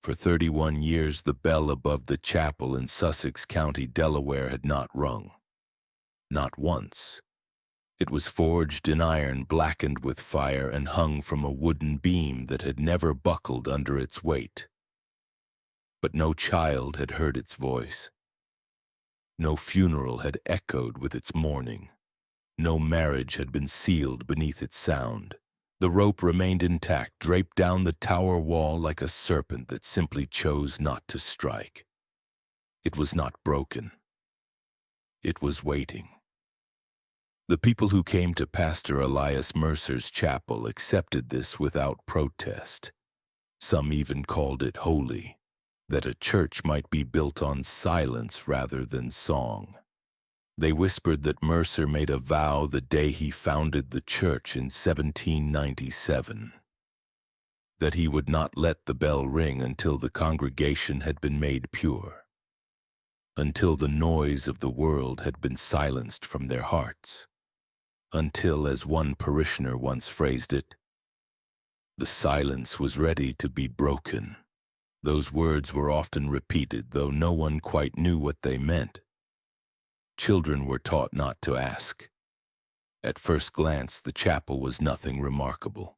For 31 years, the bell above the chapel in Sussex County, Delaware, had not rung. Not once. It was forged in iron, blackened with fire, and hung from a wooden beam that had never buckled under its weight. But no child had heard its voice. No funeral had echoed with its mourning. No marriage had been sealed beneath its sound. The rope remained intact, draped down the tower wall like a serpent that simply chose not to strike. It was not broken. It was waiting. The people who came to Pastor Elias Mercer's chapel accepted this without protest. Some even called it holy, that a church might be built on silence rather than song. They whispered that Mercer made a vow the day he founded the church in 1797, that he would not let the bell ring until the congregation had been made pure, until the noise of the world had been silenced from their hearts, until, as one parishioner once phrased it, the silence was ready to be broken. Those words were often repeated, though no one quite knew what they meant. Children were taught not to ask. At first glance, the chapel was nothing remarkable.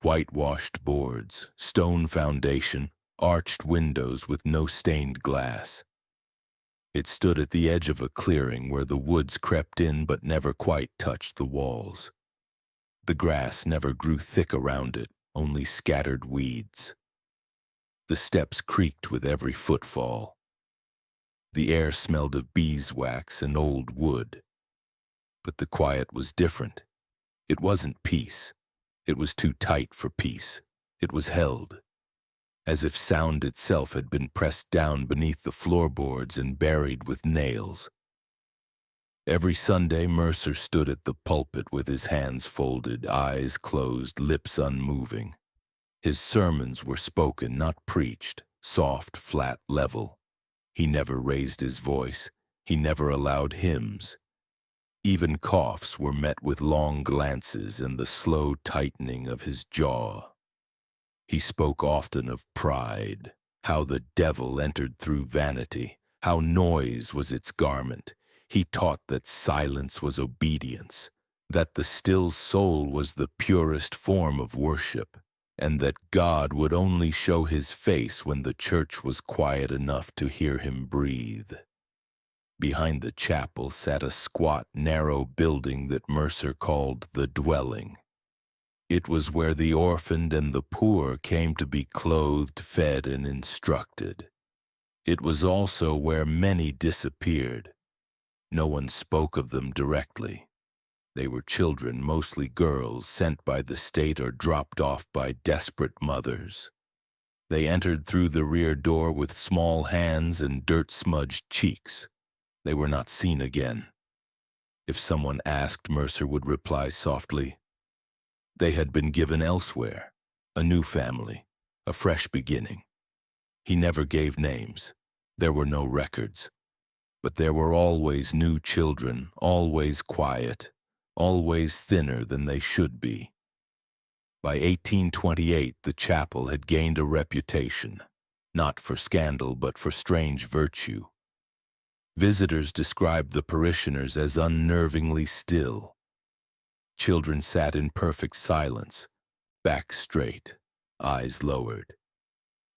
Whitewashed boards, stone foundation, arched windows with no stained glass. It stood at the edge of a clearing where the woods crept in but never quite touched the walls. The grass never grew thick around it, only scattered weeds. The steps creaked with every footfall. The air smelled of beeswax and old wood. But the quiet was different. It wasn't peace. It was too tight for peace. It was held, as if sound itself had been pressed down beneath the floorboards and buried with nails. Every Sunday, Mercer stood at the pulpit with his hands folded, eyes closed, lips unmoving. His sermons were spoken, not preached, soft, flat, level. He never raised his voice. He never allowed hymns. Even coughs were met with long glances and the slow tightening of his jaw. He spoke often of pride, how the devil entered through vanity, how noise was its garment. He taught that silence was obedience, that the still soul was the purest form of worship, and that God would only show his face when the church was quiet enough to hear him breathe. Behind the chapel sat a squat, narrow building that Mercer called the dwelling. It was where the orphaned and the poor came to be clothed, fed, and instructed. It was also where many disappeared. No one spoke of them directly. They were children, mostly girls, sent by the state or dropped off by desperate mothers. They entered through the rear door with small hands and dirt-smudged cheeks. They were not seen again. If someone asked, Mercer would reply softly, they had been given elsewhere, a new family, a fresh beginning. He never gave names. There were no records. But there were always new children, always quiet, always thinner than they should be. By 1828, the chapel had gained a reputation, not for scandal but for strange virtue. Visitors described the parishioners as unnervingly still. Children sat in perfect silence, back straight, eyes lowered.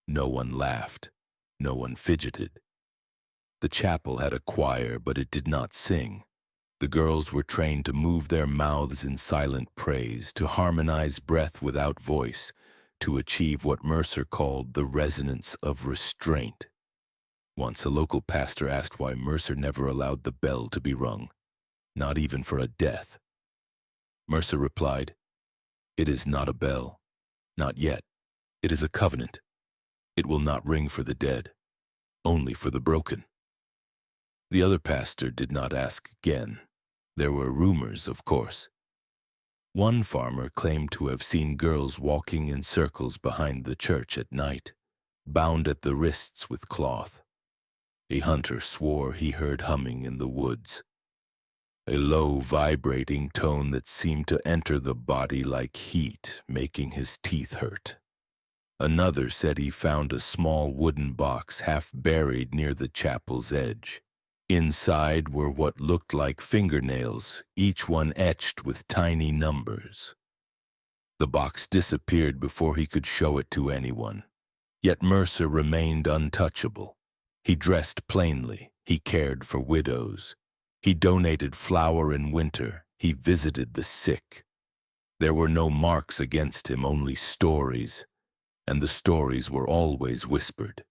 No one laughed. No one fidgeted. The chapel had a choir, but it did not sing. The girls were trained to move their mouths in silent praise, to harmonize breath without voice, to achieve what Mercer called the resonance of restraint. Once a local pastor asked why Mercer never allowed the bell to be rung, not even for a death. Mercer replied, "It is not a bell. Not yet. It is a covenant. It will not ring for the dead, only for the broken." The other pastor did not ask again. There were rumors, of course. One farmer claimed to have seen girls walking in circles behind the church at night, bound at the wrists with cloth. A hunter swore he heard humming in the woods, a low, vibrating tone that seemed to enter the body like heat, making his teeth hurt. Another said he found a small wooden box half buried near the chapel's edge. Inside were what looked like fingernails, each one etched with tiny numbers. The box disappeared before he could show it to anyone. Yet Mercer remained untouchable. He dressed plainly. He cared for widows. He donated flour in winter. He visited the sick. There were no marks against him, only stories, and the stories were always whispered.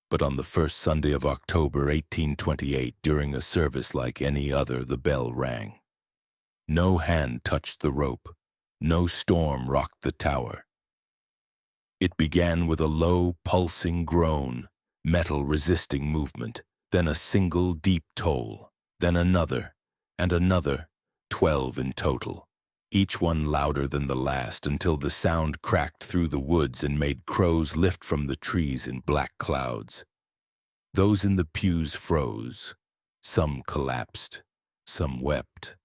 But on the first Sunday of October 1828, during a service like any other, the bell rang. No hand touched the rope. No storm rocked the tower. It began with a low, pulsing groan, metal-resisting movement, then a single deep toll, then another, and another, 12 in total, each one louder than the last until the sound cracked through the woods and made crows lift from the trees in black clouds. Those in the pews froze. Some collapsed. Some wept.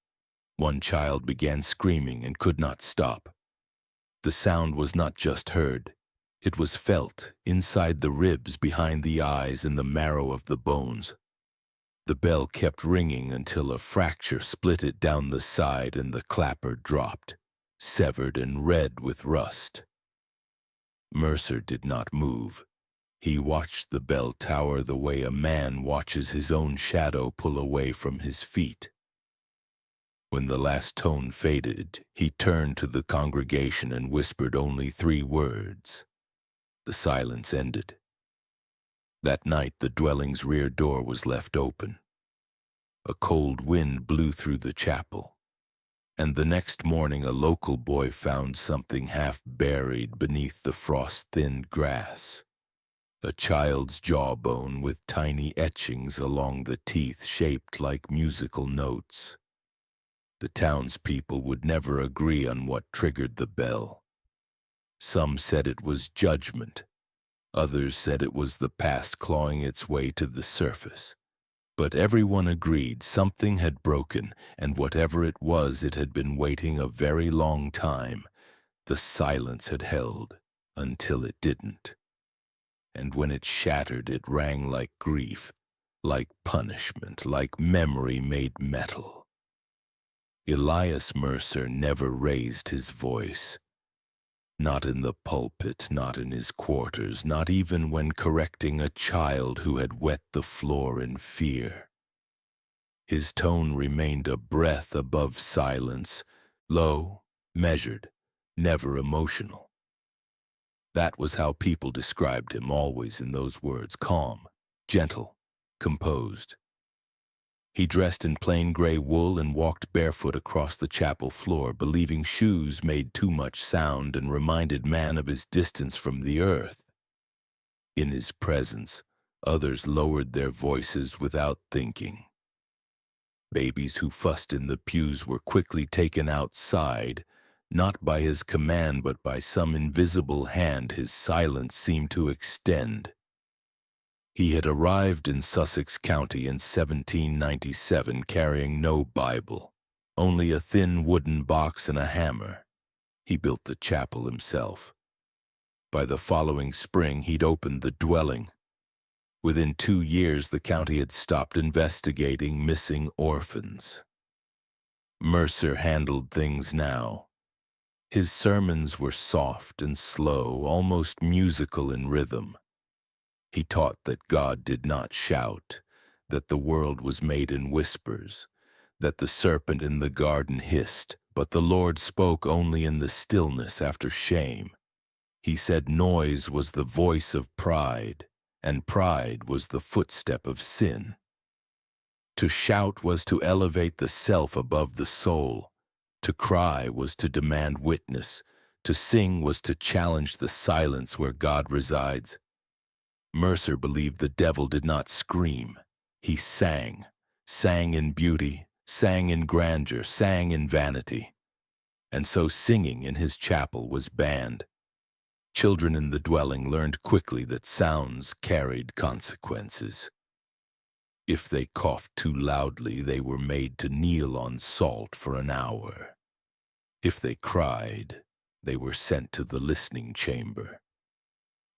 One child began screaming and could not stop. The sound was not just heard. It was felt inside the ribs, behind the eyes, in the marrow of the bones. The bell kept ringing until a fracture split it down the side and the clapper dropped, severed and red with rust. Mercer did not move. He watched the bell tower the way a man watches his own shadow pull away from his feet. When the last tone faded, he turned to the congregation and whispered only 3 words. The silence ended. That night, the dwelling's rear door was left open. A cold wind blew through the chapel, and the next morning a local boy found something half buried beneath the frost-thinned grass. A child's jawbone with tiny etchings along the teeth shaped like musical notes. The townspeople would never agree on what triggered the bell. Some said it was judgment. Others said it was the past clawing its way to the surface. But everyone agreed something had broken, and whatever it was, it had been waiting a very long time. The silence had held until it didn't. And when it shattered, it rang like grief, like punishment, like memory made metal. Elias Mercer never raised his voice. Not in the pulpit, not in his quarters, not even when correcting a child who had wet the floor in fear. His tone remained a breath above silence, low, measured, never emotional. That was how people described him, always in those words: calm, gentle, composed. He dressed in plain gray wool and walked barefoot across the chapel floor, believing shoes made too much sound and reminded man of his distance from the earth. In his presence, others lowered their voices without thinking. Babies who fussed in the pews were quickly taken outside, not by his command but by some invisible hand his silence seemed to extend. He had arrived in Sussex County in 1797 carrying no Bible, only a thin wooden box and a hammer. He built the chapel himself. By the following spring, he'd opened the dwelling. Within 2 years, the county had stopped investigating missing orphans. Mercer handled things now. His sermons were soft and slow, almost musical in rhythm. He taught that God did not shout, that the world was made in whispers, that the serpent in the garden hissed, but the Lord spoke only in the stillness after shame. He said noise was the voice of pride, and pride was the footstep of sin. To shout was to elevate the self above the soul. To cry was to demand witness. To sing was to challenge the silence where God resides. Mercer believed the devil did not scream. He sang in beauty, sang in grandeur, sang in vanity. And so singing in his chapel was banned. Children in the dwelling learned quickly that sounds carried consequences. If they coughed too loudly, they were made to kneel on salt for an hour. If they cried, They were sent to the listening chamber,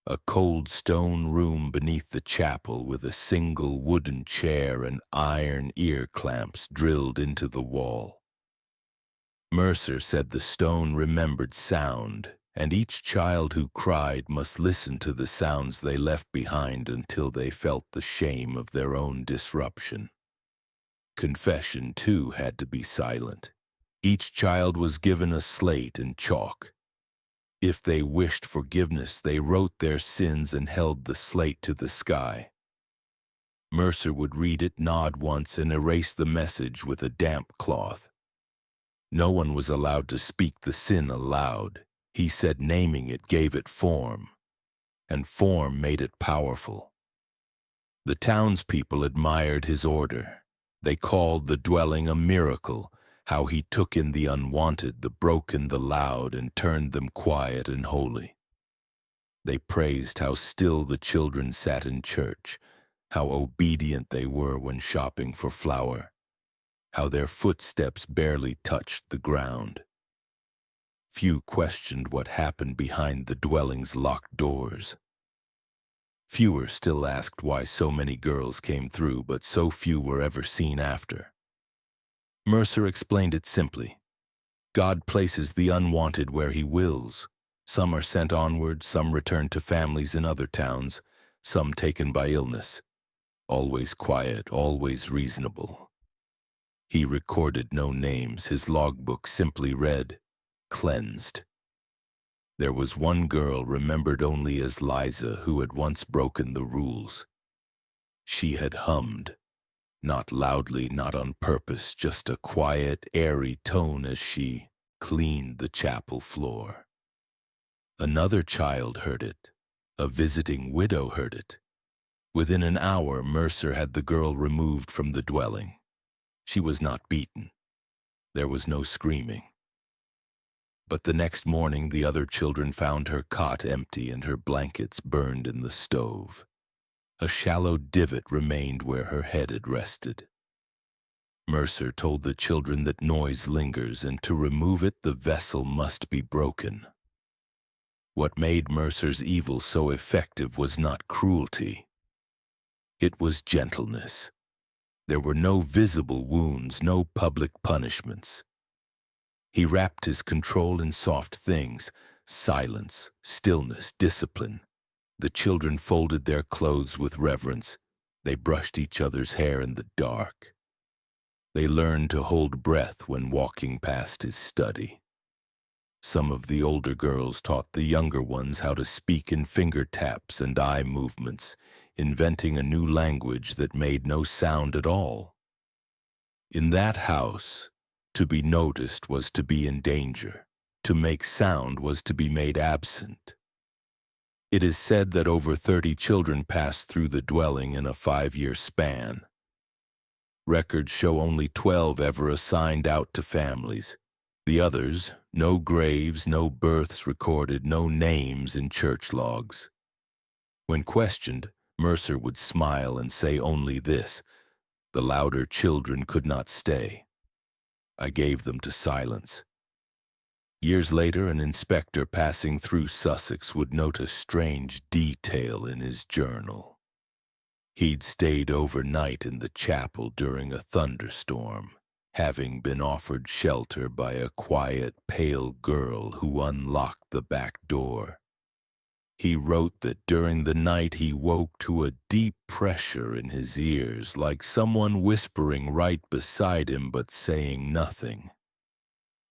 a cold stone room beneath the chapel with a single wooden chair and iron ear clamps drilled into the wall. Mercer said the stone remembered sound, and each child who cried must listen to the sounds they left behind until they felt the shame of their own disruption. Confession, too, had to be silent. Each child was given a slate and chalk. If they wished forgiveness, they wrote their sins and held the slate to the sky. Mercer would read it, nod once, and erase the message with a damp cloth. No one was allowed to speak the sin aloud. He said naming it gave it form, and form made it powerful. The townspeople admired his order. They called the dwelling a miracle, how he took in the unwanted, the broken, the loud, and turned them quiet and holy. They praised how still the children sat in church, how obedient they were when shopping for flour, how their footsteps barely touched the ground. Few questioned what happened behind the dwelling's locked doors. Fewer still asked why so many girls came through, but so few were ever seen after. Mercer explained it simply. God places the unwanted where he wills. Some are sent onward, some return to families in other towns, some taken by illness. Always quiet, always reasonable. He recorded no names. His logbook simply read, "Cleansed." There was one girl remembered only as Liza who had once broken the rules. She had hummed, not loudly, not on purpose, just a quiet, airy tone as she cleaned the chapel floor. Another child heard it. A visiting widow heard it. Within an hour, Mercer had the girl removed from the dwelling. She was not beaten. There was no screaming. But the next morning, the other children found her cot empty and her blankets burned in the stove. A shallow divot remained where her head had rested. Mercer told the children that noise lingers, and to remove it, the vessel must be broken. What made Mercer's evil so effective was not cruelty. It was gentleness. There were no visible wounds, no public punishments. He wrapped his control in soft things, silence, stillness, discipline. The children folded their clothes with reverence. They brushed each other's hair in the dark. They learned to hold breath when walking past his study. Some of the older girls taught the younger ones how to speak in finger taps and eye movements, inventing a new language that made no sound at all. In that house, to be noticed was to be in danger. To make sound was to be made absent. It is said that over 30 children passed through the dwelling in a 5-year span. Records show only 12 ever assigned out to families. The others, no graves, no births recorded, no names in church logs. When questioned, Mercer would smile and say only this: "The louder children could not stay. I gave them to silence." Years later, an inspector passing through Sussex would note a strange detail in his journal. He'd stayed overnight in the chapel during a thunderstorm, having been offered shelter by a quiet, pale girl who unlocked the back door. He wrote that during the night he woke to a deep pressure in his ears, like someone whispering right beside him but saying nothing.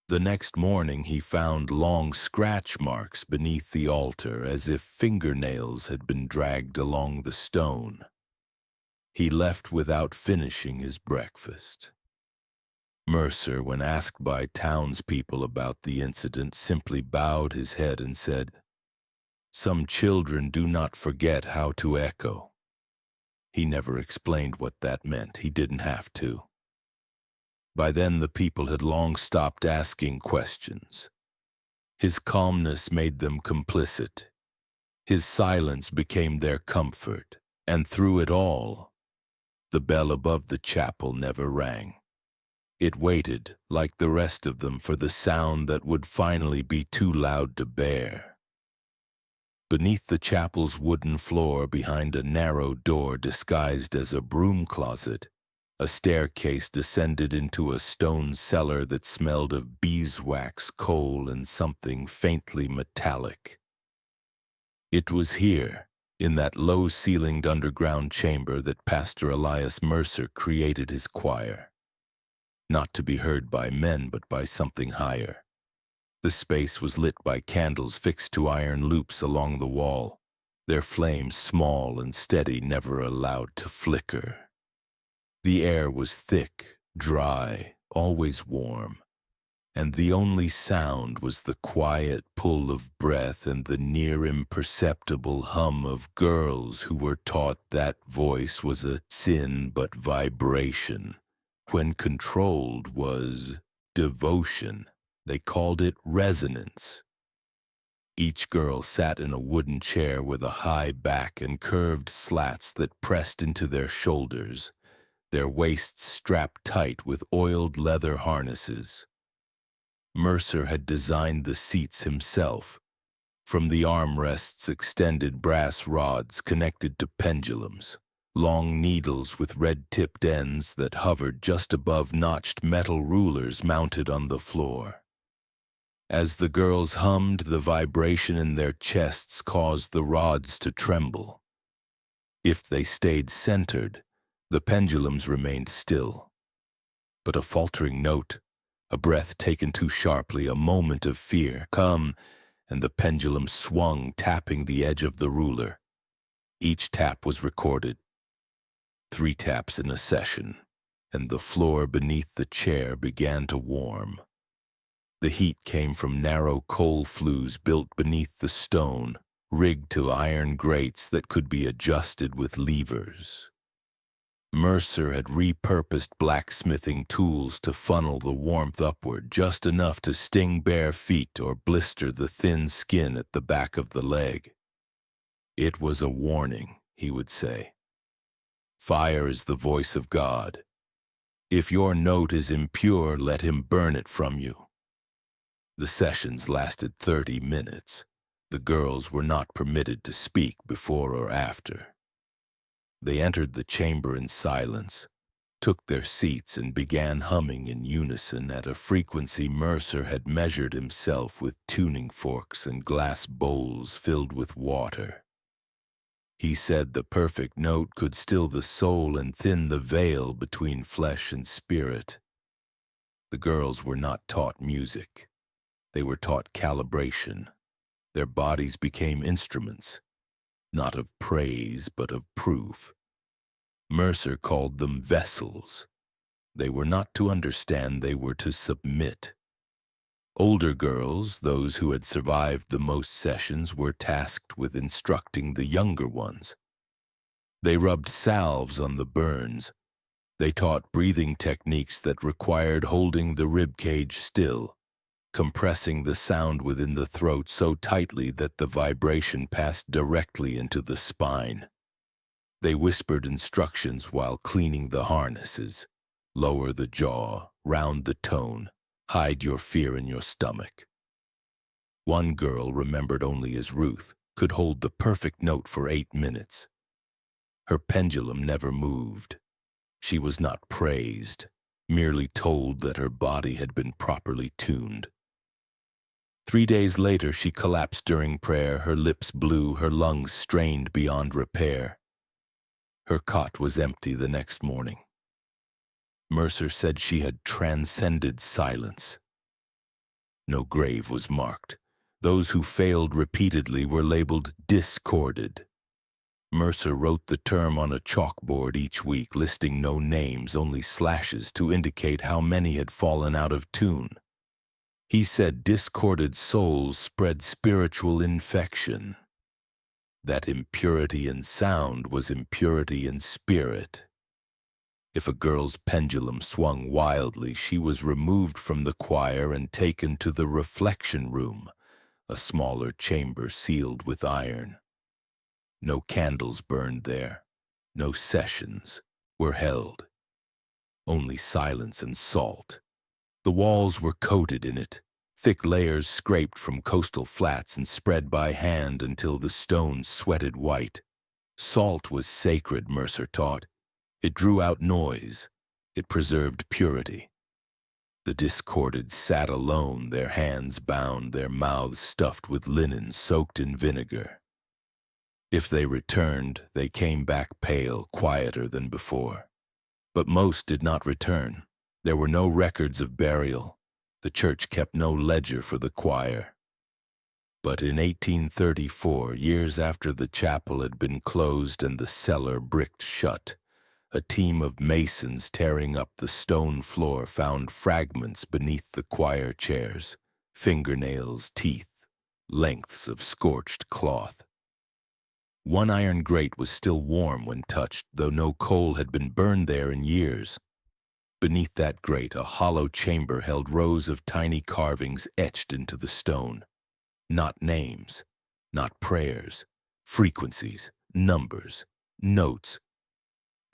The next morning he found long scratch marks beneath the altar, as if fingernails had been dragged along the stone. He left without finishing his breakfast. Mercer, when asked by townspeople about the incident, simply bowed his head and said, "Some children do not forget how to echo." He never explained what that meant. He didn't have to. By then, the people had long stopped asking questions. His calmness made them complicit. His silence became their comfort, and through it all, the bell above the chapel never rang. It waited, like the rest of them, for the sound that would finally be too loud to bear. Beneath the chapel's wooden floor, behind a narrow door disguised as a broom closet, a staircase descended into a stone cellar that smelled of beeswax, coal, and something faintly metallic. It was here, in that low-ceilinged underground chamber, that Pastor Elias Mercer created his choir. Not to be heard by men, but by something higher. The space was lit by candles fixed to iron loops along the wall, their flames small and steady, never allowed to flicker. The air was thick, dry, always warm, and the only sound was the quiet pull of breath and the near imperceptible hum of girls who were taught that voice was a sin, but vibration, when controlled, was devotion. They called it resonance. Each girl sat in a wooden chair with a high back and curved slats that pressed into their shoulders, their waists strapped tight with oiled leather harnesses. Mercer had designed the seats himself. From the armrests extended brass rods connected to pendulums, long needles with red-tipped ends that hovered just above notched metal rulers mounted on the floor. As the girls hummed, the vibration in their chests caused the rods to tremble. If they stayed centered, the pendulums remained still. But a faltering note, a breath taken too sharply, a moment of fear, come, and the pendulum swung, tapping the edge of the ruler. Each tap was recorded. 3 taps in a session, and the floor beneath the chair began to warm. The heat came from narrow coal flues built beneath the stone, rigged to iron grates that could be adjusted with levers. Mercer had repurposed blacksmithing tools to funnel the warmth upward, just enough to sting bare feet or blister the thin skin at the back of the leg. It was a warning, he would say. Fire is the voice of God. If your note is impure, let him burn it from you. The sessions lasted 30 minutes. The girls were not permitted to speak before or after. They entered the chamber in silence, took their seats, and began humming in unison at a frequency Mercer had measured himself with tuning forks and glass bowls filled with water. He said the perfect note could still the soul and thin the veil between flesh and spirit. The girls were not taught music. They were taught calibration. Their bodies became instruments, not of praise, but of proof. Mercer called them vessels. They were not to understand, they were to submit. Older girls, those who had survived the most sessions, were tasked with instructing the younger ones. They rubbed salves on the burns. They taught breathing techniques that required holding the ribcage still, compressing the sound within the throat so tightly that the vibration passed directly into the spine. They whispered instructions while cleaning the harnesses. Lower the jaw, round the tone, hide your fear in your stomach. One girl, remembered only as Ruth, could hold the perfect note for 8 minutes. Her pendulum never moved. She was not praised, merely told that her body had been properly tuned. 3 days later, she collapsed during prayer, her lips blue, her lungs strained beyond repair. Her cot was empty the next morning. Mercer said she had transcended silence. No grave was marked. Those who failed repeatedly were labeled discorded. Mercer wrote the term on a chalkboard each week, listing no names, only slashes to indicate how many had fallen out of tune. He said discorded souls spread spiritual infection. That impurity in sound was impurity in spirit. If a girl's pendulum swung wildly, she was removed from the choir and taken to the reflection room, a smaller chamber sealed with iron. No candles burned there. No sessions were held. only silence and salt. The walls were coated in it, thick layers scraped from coastal flats and spread by hand until the stones sweated white. Salt was sacred, Mercer taught. It drew out noise. It preserved purity. The discorded sat alone, their hands bound, their mouths stuffed with linen soaked in vinegar. If they returned, they came back pale, quieter than before. But most did not return. There were no records of burial. The church kept no ledger for the choir. But in 1834, years after the chapel had been closed and the cellar bricked shut, a team of masons tearing up the stone floor found fragments beneath the choir chairs, fingernails, teeth, lengths of scorched cloth. One iron grate was still warm when touched, though no coal had been burned there in years. Beneath that grate, a hollow chamber held rows of tiny carvings etched into the stone. Not names, not prayers, frequencies, numbers, notes,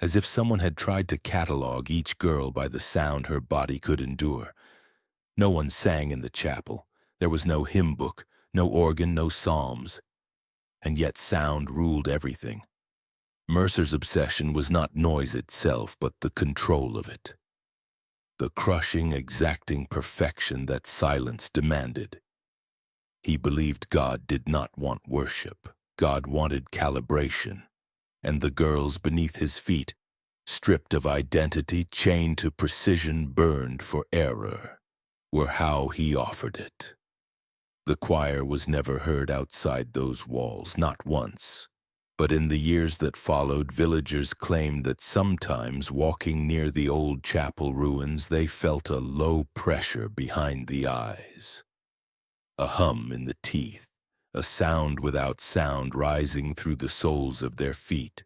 as if someone had tried to catalog each girl by the sound her body could endure. No one sang in the chapel. There was no hymn book, no organ, no psalms. And yet sound ruled everything. Mercer's obsession was not noise itself, but the control of it. The crushing, exacting perfection that silence demanded. He believed God did not want worship. God wanted calibration. And the girls beneath his feet, stripped of identity, chained to precision, burned for error, were how he offered it. The choir was never heard outside those walls, not once. But in the years that followed, villagers claimed that sometimes, walking near the old chapel ruins, they felt a low pressure behind the eyes. A hum in the teeth, a sound without sound rising through the soles of their feet.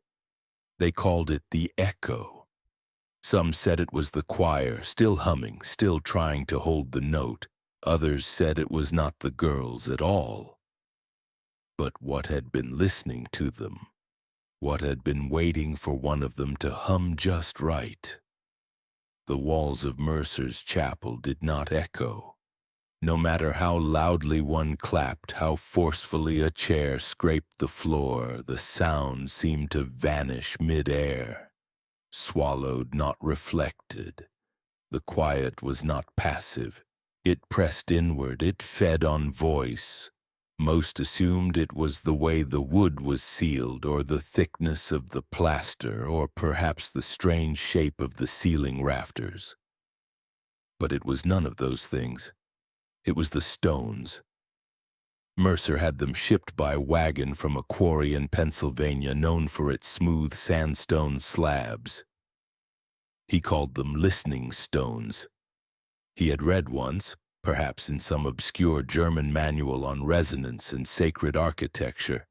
They called it the echo. Some said it was the choir, still humming, still trying to hold the note. Others said it was not the girls at all. But what had been listening to them? What had been waiting for one of them to hum just right? The walls of Mercer's chapel did not echo. No matter how loudly one clapped, how forcefully a chair scraped the floor, the sound seemed to vanish mid-air, swallowed, not reflected. The quiet was not passive. It pressed inward, it fed on voice. Most assumed it was the way the wood was sealed, or the thickness of the plaster, or perhaps the strange shape of the ceiling rafters. But it was none of those things. It was the stones. Mercer had them shipped by wagon from a quarry in Pennsylvania known for its smooth sandstone slabs. He called them listening stones. He had read once, perhaps in some obscure German manual on resonance and sacred architecture,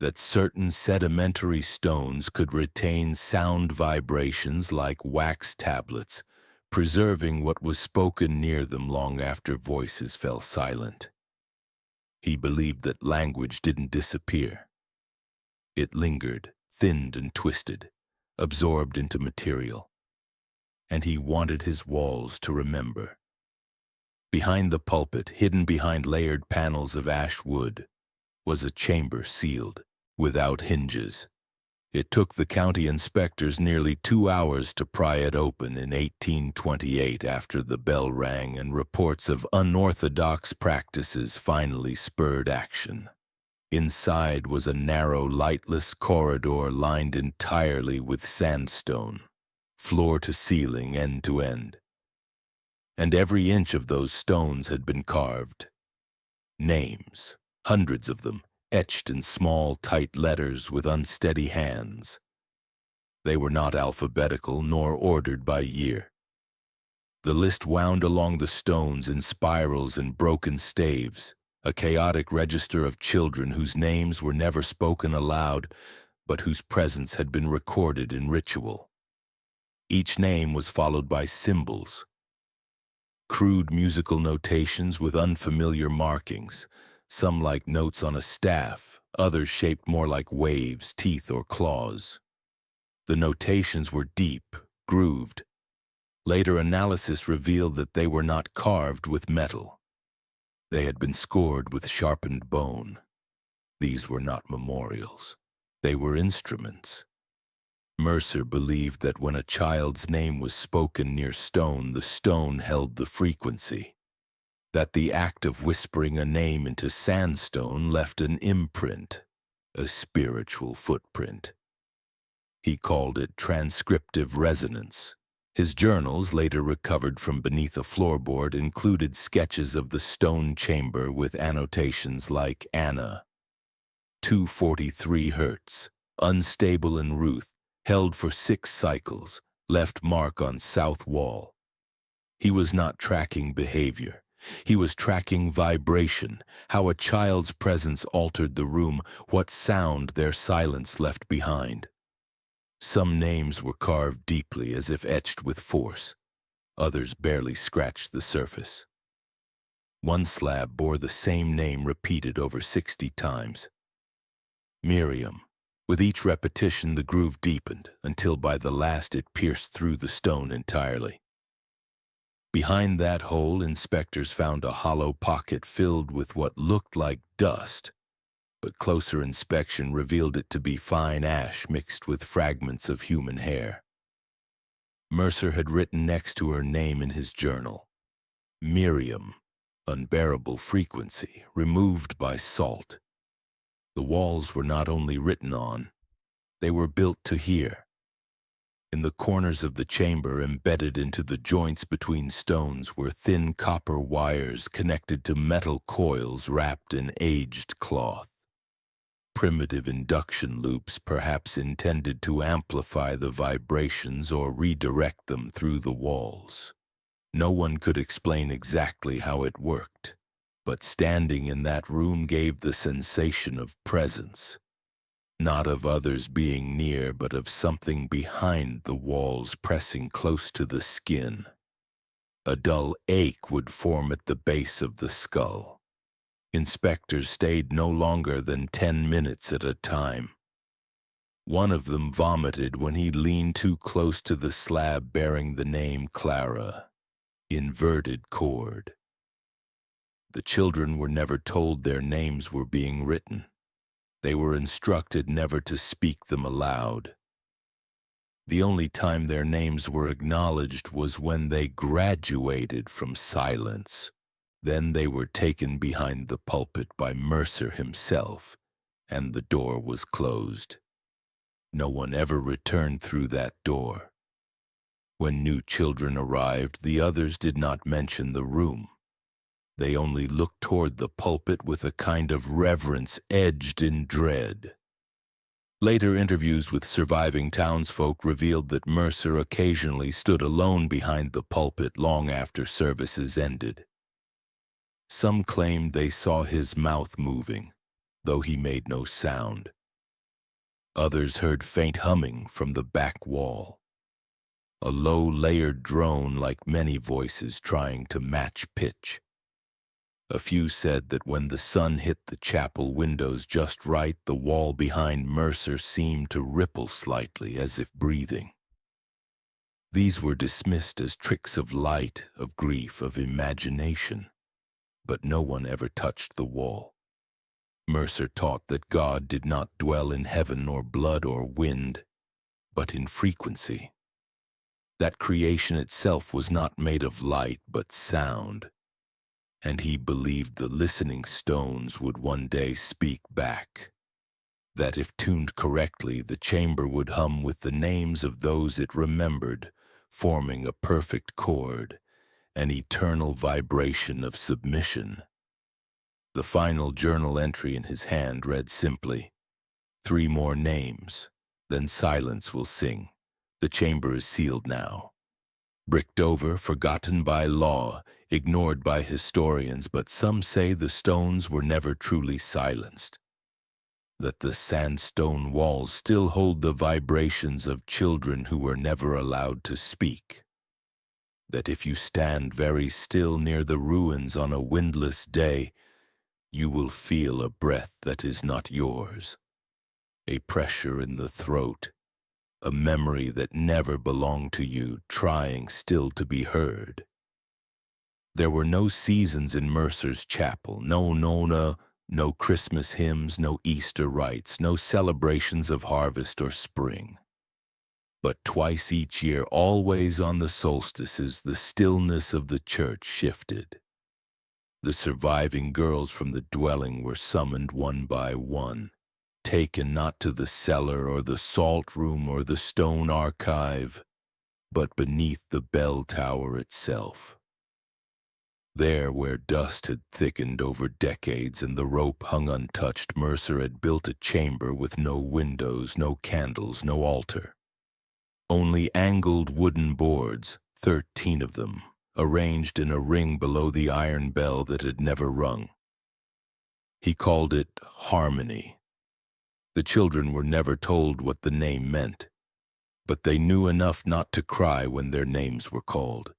that certain sedimentary stones could retain sound vibrations like wax tablets, preserving what was spoken near them long after voices fell silent. He believed that language didn't disappear. It lingered, thinned and twisted, absorbed into material. And he wanted his walls to remember. Behind the pulpit, hidden behind layered panels of ash wood, was a chamber sealed, without hinges. It took the county inspectors nearly 2 hours to pry it open in 1828 after the bell rang and reports of unorthodox practices finally spurred action. Inside was a narrow, lightless corridor lined entirely with sandstone, floor to ceiling, end to end. And every inch of those stones had been carved. Names, hundreds of them, etched in small, tight letters with unsteady hands. They were not alphabetical nor ordered by year. The list wound along the stones in spirals and broken staves, a chaotic register of children whose names were never spoken aloud, but whose presence had been recorded in ritual. Each name was followed by symbols, crude musical notations with unfamiliar markings, some like notes on a staff, others shaped more like waves, teeth, or claws. The notations were deep, grooved, Later analysis revealed that they were not carved with metal. They had been scored with sharpened bone. These were not memorials. They were instruments. Mercer believed that when a child's name was spoken near stone, the stone held the frequency. That the act of whispering a name into sandstone left an imprint, a spiritual footprint. He called it transcriptive resonance. His journals, later recovered from beneath a floorboard, included sketches of the stone chamber with annotations like Anna, 243 Hertz, unstable in Ruth, held for 6 cycles, left mark on south wall. He was not tracking behavior. He was tracking vibration, how a child's presence altered the room, what sound their silence left behind. Some names were carved deeply as if etched with force. Others barely scratched the surface. One slab bore the same name repeated over 60 times. Miriam. With each repetition, the groove deepened, until by the last it pierced through the stone entirely. Behind that hole, inspectors found a hollow pocket filled with what looked like dust, but closer inspection revealed it to be fine ash mixed with fragments of human hair. Mercer had written next to her name in his journal, Miriam, unbearable frequency, removed by salt. The walls were not only written on, they were built to hear. In the corners of the chamber, embedded into the joints between stones, were thin copper wires connected to metal coils wrapped in aged cloth. Primitive induction loops, perhaps intended to amplify the vibrations or redirect them through the walls. No one could explain exactly how it worked, but standing in that room gave the sensation of presence. Not of others being near, but of something behind the walls pressing close to the skin. A dull ache would form at the base of the skull. Inspectors stayed no longer than 10 minutes at a time. One of them vomited when he leaned too close to the slab bearing the name Clara. Inverted chord. The children were never told their names were being written. They were instructed never to speak them aloud. The only time their names were acknowledged was when they graduated from silence. Then they were taken behind the pulpit by Mercer himself, and the door was closed. No one ever returned through that door. When new children arrived, the others did not mention the room. They only looked toward the pulpit with a kind of reverence edged in dread. Later interviews with surviving townsfolk revealed that Mercer occasionally stood alone behind the pulpit long after services ended. Some claimed they saw his mouth moving, though he made no sound. Others heard faint humming from the back wall. A low, layered drone like many voices trying to match pitch. A few said that when the sun hit the chapel windows just right, the wall behind Mercer seemed to ripple slightly as if breathing. These were dismissed as tricks of light, of grief, of imagination, but no one ever touched the wall. Mercer taught that God did not dwell in heaven or blood or wind, but in frequency. That creation itself was not made of light but sound. And he believed the listening stones would one day speak back. That if tuned correctly, the chamber would hum with the names of those it remembered, forming a perfect chord, an eternal vibration of submission. The final journal entry in his hand read simply, 3 more names, then silence will sing. The chamber is sealed now. Bricked over, forgotten by law, ignored by historians, but some say the stones were never truly silenced. That the sandstone walls still hold the vibrations of children who were never allowed to speak. That if you stand very still near the ruins on a windless day, you will feel a breath that is not yours, a pressure in the throat, a memory that never belonged to you, trying still to be heard. There were no seasons in Mercer's chapel, no nona, no Christmas hymns, no Easter rites, no celebrations of harvest or spring. But twice each year, always on the solstices, the stillness of the church shifted. The surviving girls from the dwelling were summoned one by one, taken not to the cellar or the salt room or the stone archive, but beneath the bell tower itself. There, where dust had thickened over decades and the rope hung untouched, Mercer had built a chamber with no windows, no candles, no altar. Only angled wooden boards, 13 of them, arranged in a ring below the iron bell that had never rung. He called it Harmony. The children were never told what the name meant, but they knew enough not to cry when their names were called.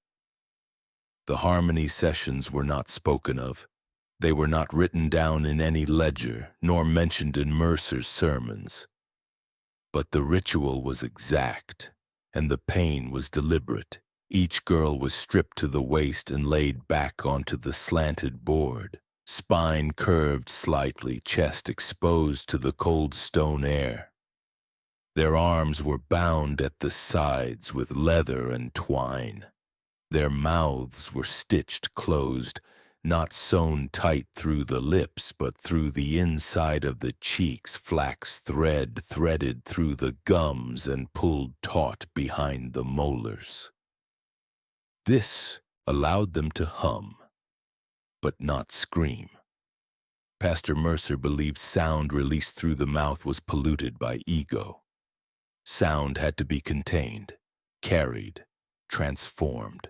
The Harmony sessions were not spoken of. They were not written down in any ledger, nor mentioned in Mercer's sermons. But the ritual was exact, and the pain was deliberate. Each girl was stripped to the waist and laid back onto the slanted board, spine curved slightly, chest exposed to the cold stone air. Their arms were bound at the sides with leather and twine. Their mouths were stitched closed, not sewn tight through the lips, but through the inside of the cheeks, flax thread threaded through the gums and pulled taut behind the molars. This allowed them to hum, but not scream. Pastor Mercer believed sound released through the mouth was polluted by ego. Sound had to be contained, carried, transformed.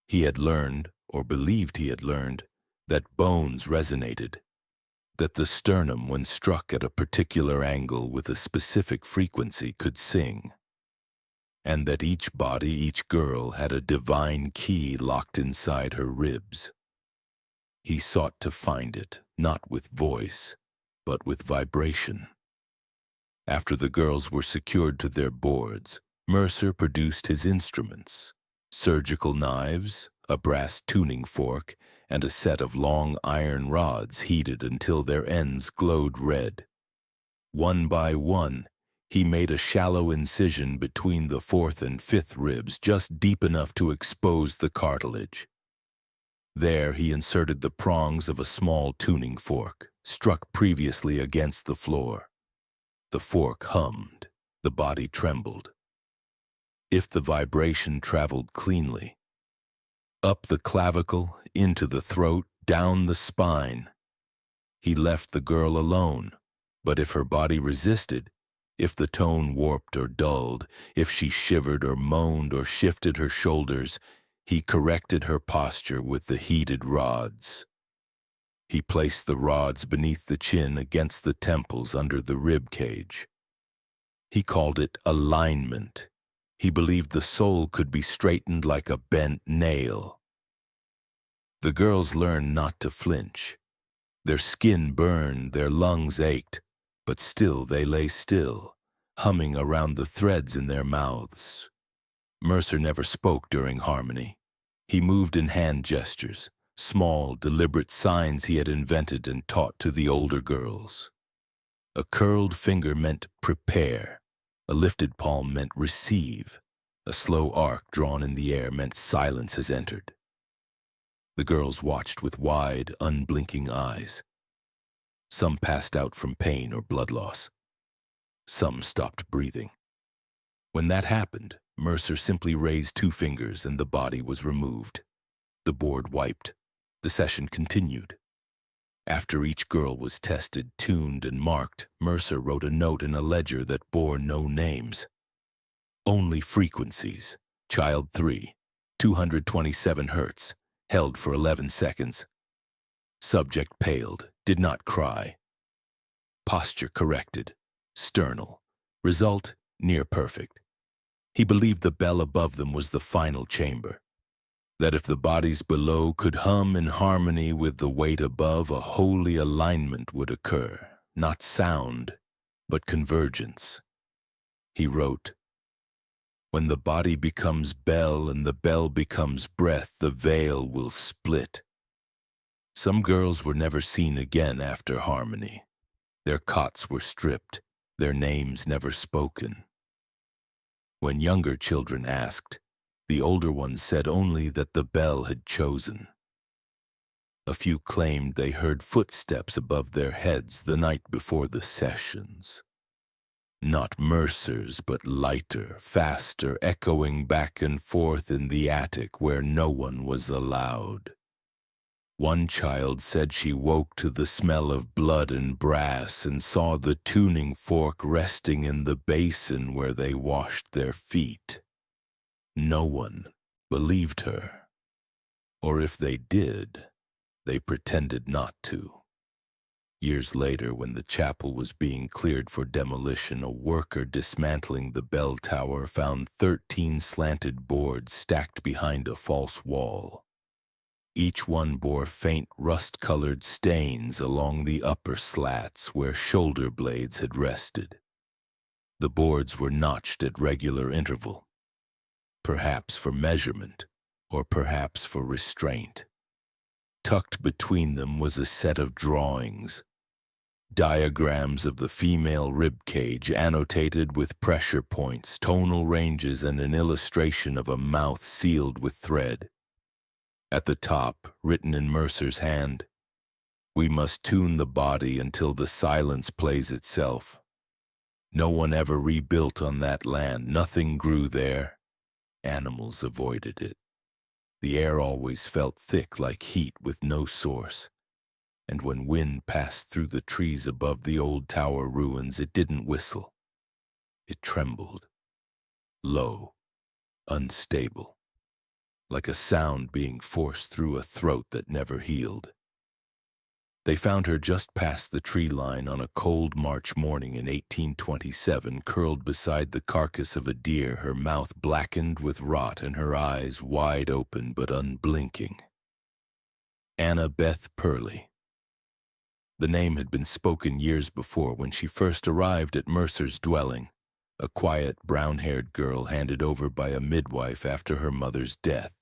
He had learned, or believed he had learned, that bones resonated, that the sternum, when struck at a particular angle with a specific frequency, could sing, and that each body, each girl, had a divine key locked inside her ribs. He sought to find it, not with voice, but with vibration. After the girls were secured to their boards, Mercer produced his instruments: surgical knives, a brass tuning fork, and a set of long iron rods heated until their ends glowed red. One by one, he made a shallow incision between the 4th and 5th ribs, just deep enough to expose the cartilage. There he inserted the prongs of a small tuning fork, struck previously against the floor. The fork hummed, the body trembled. If the vibration traveled cleanly, up the clavicle, into the throat, down the spine, he left the girl alone. But if her body resisted, if the tone warped or dulled, if she shivered or moaned or shifted her shoulders, he corrected her posture with the heated rods. He placed the rods beneath the chin, against the temples, under the rib cage. He called it alignment. He believed the soul could be straightened like a bent nail. The girls learned not to flinch. Their skin burned, their lungs ached, but still they lay still, humming around the threads in their mouths. Mercer never spoke during Harmony. He moved in hand gestures, small, deliberate signs he had invented and taught to the older girls. A curled finger meant prepare. A lifted palm meant receive. A slow arc drawn in the air meant silence has entered. The girls watched with wide, unblinking eyes. Some passed out from pain or blood loss. Some stopped breathing. When that happened, Mercer simply raised 2 fingers and the body was removed. The board wiped. The session continued. After each girl was tested, tuned, and marked, Mercer wrote a note in a ledger that bore no names. Only frequencies. Child 3, 227 hertz, held for 11 seconds. Subject paled, did not cry. Posture corrected, sternal. Result, near perfect. He believed the bell above them was the final chamber. That if the bodies below could hum in harmony with the weight above, a holy alignment would occur, not sound, but convergence. He wrote, When the body becomes bell and the bell becomes breath, the veil will split. Some girls were never seen again after Harmony. Their cots were stripped, their names never spoken. When younger children asked, the older ones said only that the bell had chosen. A few claimed they heard footsteps above their heads the night before the sessions. Not Mercer's, but lighter, faster, echoing back and forth in the attic where no one was allowed. One child said she woke to the smell of blood and brass and saw the tuning fork resting in the basin where they washed their feet. No one believed her. Or if they did, they pretended not to. Years later, when the chapel was being cleared for demolition, a worker dismantling the bell tower found 13 slanted boards stacked behind a false wall. Each one bore faint rust-colored stains along the upper slats where shoulder blades had rested. The boards were notched at regular interval, perhaps for measurement, or perhaps for restraint. Tucked between them was a set of drawings, diagrams of the female rib cage annotated with pressure points, tonal ranges, and an illustration of a mouth sealed with thread. At the top, written in Mercer's hand, "We must tune the body until the silence plays itself. No one ever rebuilt on that land. Nothing grew there. Animals avoided it. The air always felt thick like heat with no source. And when wind passed through the trees above the old tower ruins, it didn't whistle. It trembled. Low, unstable. Like a sound being forced through a throat that never healed." They found her just past the tree line on a cold March morning in 1827, curled beside the carcass of a deer, her mouth blackened with rot and her eyes wide open but unblinking. Anna Beth Purley. The name had been spoken years before when she first arrived at Mercer's dwelling, a quiet, brown-haired girl handed over by a midwife after her mother's death.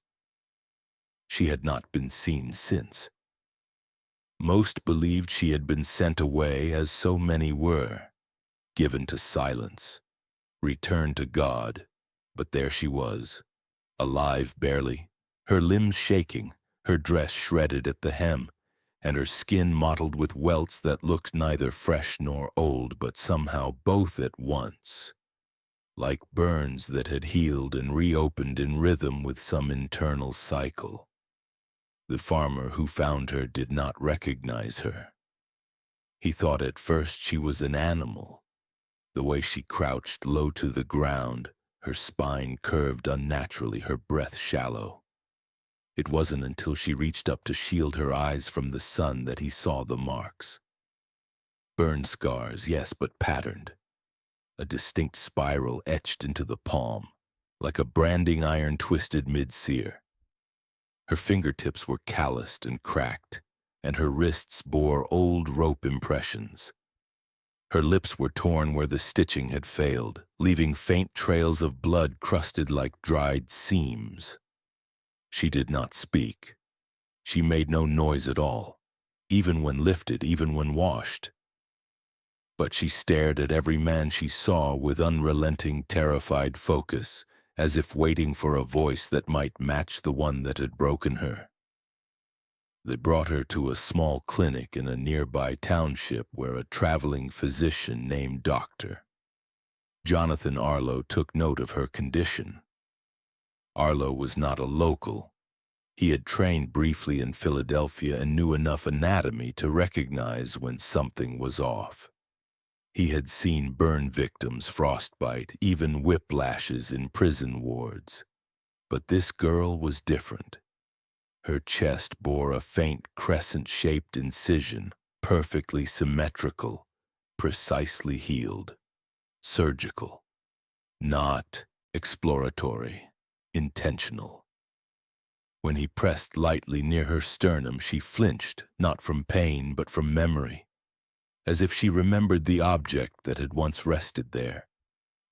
She had not been seen since. Most believed she had been sent away, as so many were, given to silence, returned to God, but there she was, alive barely, her limbs shaking, her dress shredded at the hem, and her skin mottled with welts that looked neither fresh nor old, but somehow both at once, like burns that had healed and reopened in rhythm with some internal cycle. The farmer who found her did not recognize her. He thought at first she was an animal, the way she crouched low to the ground, her spine curved unnaturally, her breath shallow. It wasn't until she reached up to shield her eyes from the sun that he saw the marks. Burn scars, yes, but patterned. A distinct spiral etched into the palm, like a branding iron twisted mid-sear. Her fingertips were calloused and cracked, and her wrists bore old rope impressions. Her lips were torn where the stitching had failed, leaving faint trails of blood crusted like dried seams. She did not speak. She made no noise at all, even when lifted, even when washed. But she stared at every man she saw with unrelenting, terrified focus, as if waiting for a voice that might match the one that had broken her. They brought her to a small clinic in a nearby township where a traveling physician named Dr. Jonathan Arlo took note of her condition. Arlo was not a local. He had trained briefly in Philadelphia and knew enough anatomy to recognize when something was off. He had seen burn victims, frostbite, even whiplashes in prison wards. But this girl was different. Her chest bore a faint crescent-shaped incision, perfectly symmetrical, precisely healed. Surgical. Not exploratory. Intentional. When he pressed lightly near her sternum, she flinched, not from pain but from memory, as if she remembered the object that had once rested there.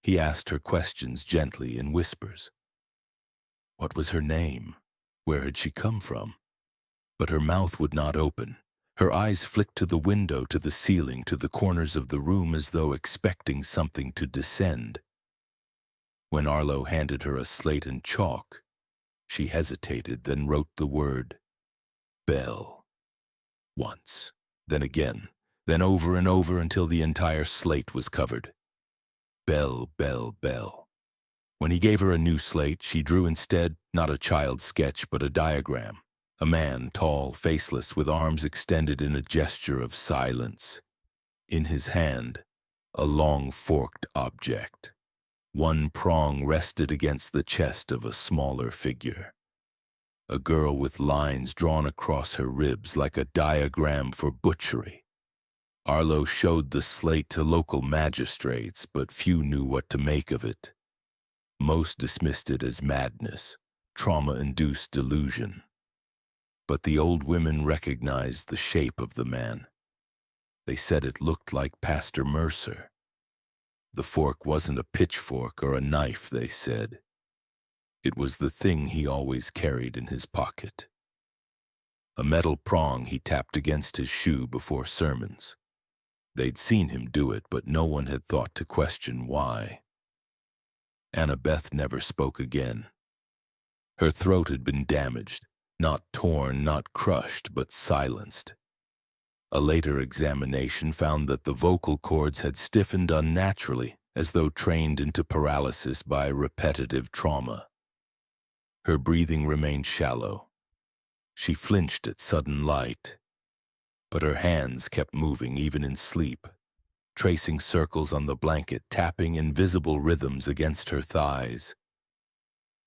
He asked her questions gently in whispers. What was her name? Where had she come from? But her mouth would not open. Her eyes flicked to the window, to the ceiling, to the corners of the room as though expecting something to descend. When Arlo handed her a slate and chalk, she hesitated, then wrote the word bell. Once, then again, then over and over until the entire slate was covered. Bell, bell, bell. When he gave her a new slate, she drew instead not a child's sketch but a diagram. A man, tall, faceless, with arms extended in a gesture of silence. In his hand, a long forked object. One prong rested against the chest of a smaller figure. A girl with lines drawn across her ribs like a diagram for butchery. Arlo showed the slate to local magistrates, but few knew what to make of it. Most dismissed it as madness, trauma-induced delusion. But the old women recognized the shape of the man. They said it looked like Pastor Mercer. The fork wasn't a pitchfork or a knife, they said. It was the thing he always carried in his pocket. A metal prong he tapped against his shoe before sermons. They'd seen him do it, but no one had thought to question why. Annabeth never spoke again. Her throat had been damaged, not torn, not crushed, but silenced. A later examination found that the vocal cords had stiffened unnaturally, as though trained into paralysis by repetitive trauma. Her breathing remained shallow. She flinched at sudden light, but her hands kept moving even in sleep, tracing circles on the blanket, tapping invisible rhythms against her thighs.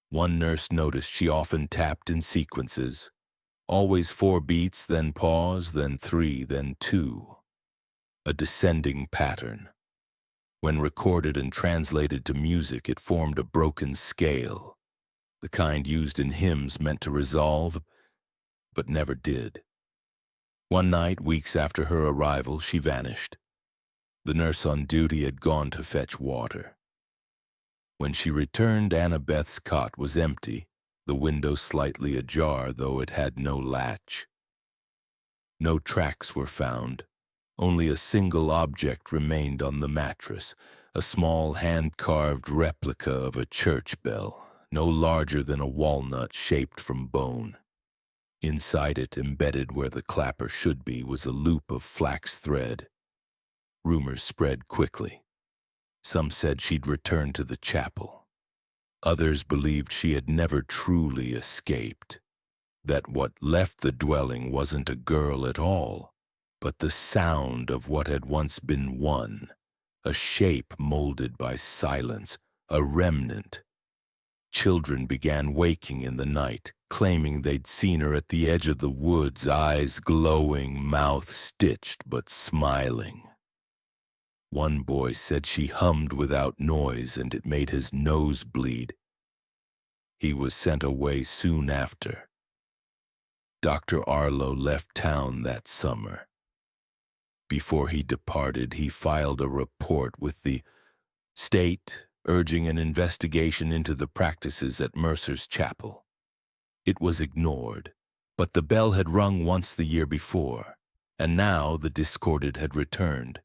One nurse noticed she often tapped in sequences, always 4 beats, then pause, then 3, then 2. A descending pattern. When recorded and translated to music, it formed a broken scale, the kind used in hymns meant to resolve, but never did. One night, weeks after her arrival, she vanished. The nurse on duty had gone to fetch water. When she returned, Annabeth's cot was empty, the window slightly ajar, though it had no latch. No tracks were found. Only a single object remained on the mattress, a small hand-carved replica of a church bell, no larger than a walnut shaped from bone. Inside it, embedded where the clapper should be, was a loop of flax thread. Rumors spread quickly. Some said she'd returned to the chapel. Others believed she had never truly escaped, that what left the dwelling wasn't a girl at all, but the sound of what had once been one, a shape molded by silence, a remnant. Children began waking in the night, claiming they'd seen her at the edge of the woods, eyes glowing, mouth stitched but smiling. One boy said she hummed without noise and it made his nose bleed. He was sent away soon after. Dr. Arlo left town that summer. Before he departed, he filed a report with the state urging an investigation into the practices at Mercer's chapel. It was ignored, but the bell had rung once the year before, and now the discordant had returned.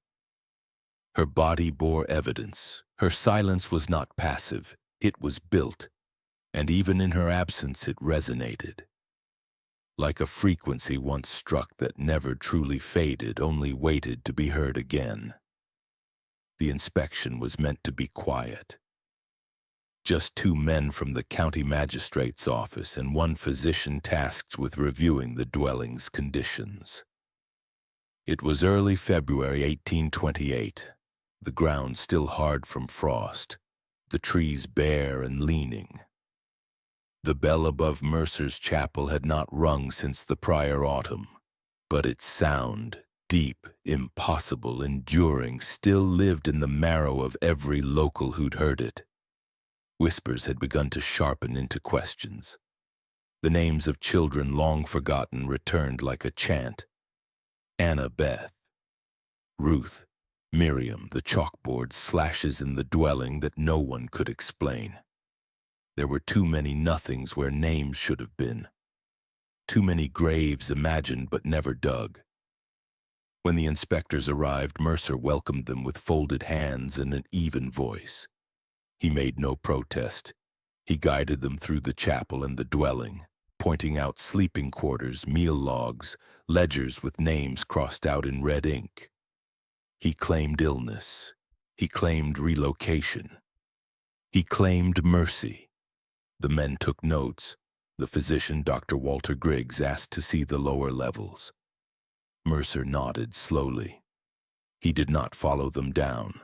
Her body bore evidence. Her silence was not passive, it was built, and even in her absence it resonated. Like a frequency once struck that never truly faded, only waited to be heard again. The inspection was meant to be quiet. Just 2 men from the county magistrate's office and 1 physician tasked with reviewing the dwelling's conditions. It was early February 1828. The ground still hard from frost, the trees bare and leaning. The bell above Mercer's chapel had not rung since the prior autumn, but its sound, deep, impossible, enduring, still lived in the marrow of every local who'd heard it. Whispers had begun to sharpen into questions. The names of children long forgotten returned like a chant. Annabeth, Ruth, Miriam, the chalkboard slashes in the dwelling that no one could explain. There were too many nothings where names should have been. Too many graves imagined but never dug. When the inspectors arrived, Mercer welcomed them with folded hands and an even voice. He made no protest. He guided them through the chapel and the dwelling, pointing out sleeping quarters, meal logs, ledgers with names crossed out in red ink. He claimed illness. He claimed relocation. He claimed mercy. The men took notes. The physician, Dr. Walter Griggs, asked to see the lower levels. Mercer nodded slowly. He did not follow them down.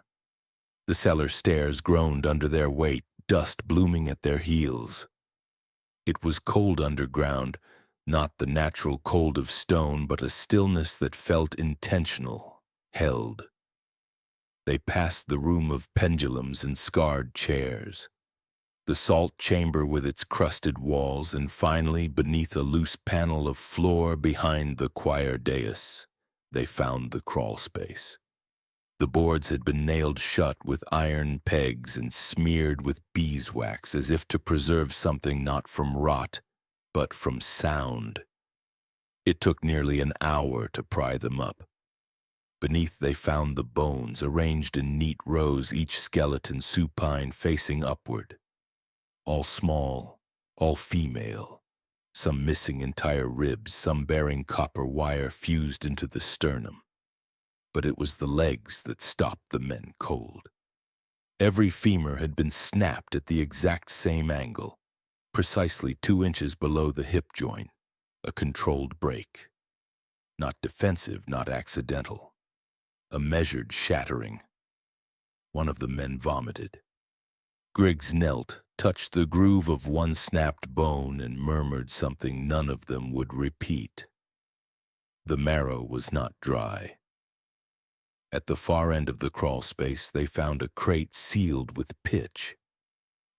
The cellar stairs groaned under their weight, dust blooming at their heels. It was cold underground, not the natural cold of stone, but a stillness that felt intentional, held. They passed the room of pendulums and scarred chairs, the salt chamber with its crusted walls, and finally, beneath a loose panel of floor behind the choir dais, they found the crawl space. The boards had been nailed shut with iron pegs and smeared with beeswax as if to preserve something not from rot, but from sound. It took nearly an hour to pry them up. Beneath they found the bones arranged in neat rows, each skeleton supine facing upward. All small, all female, some missing entire ribs, some bearing copper wire fused into the sternum. But it was the legs that stopped the men cold. Every femur had been snapped at the exact same angle, precisely 2 inches below the hip joint, a controlled break. Not defensive, not accidental. A measured shattering. One of the men vomited. Griggs knelt, touched the groove of one snapped bone, and murmured something none of them would repeat. The marrow was not dry. At the far end of the crawl space, they found a crate sealed with pitch.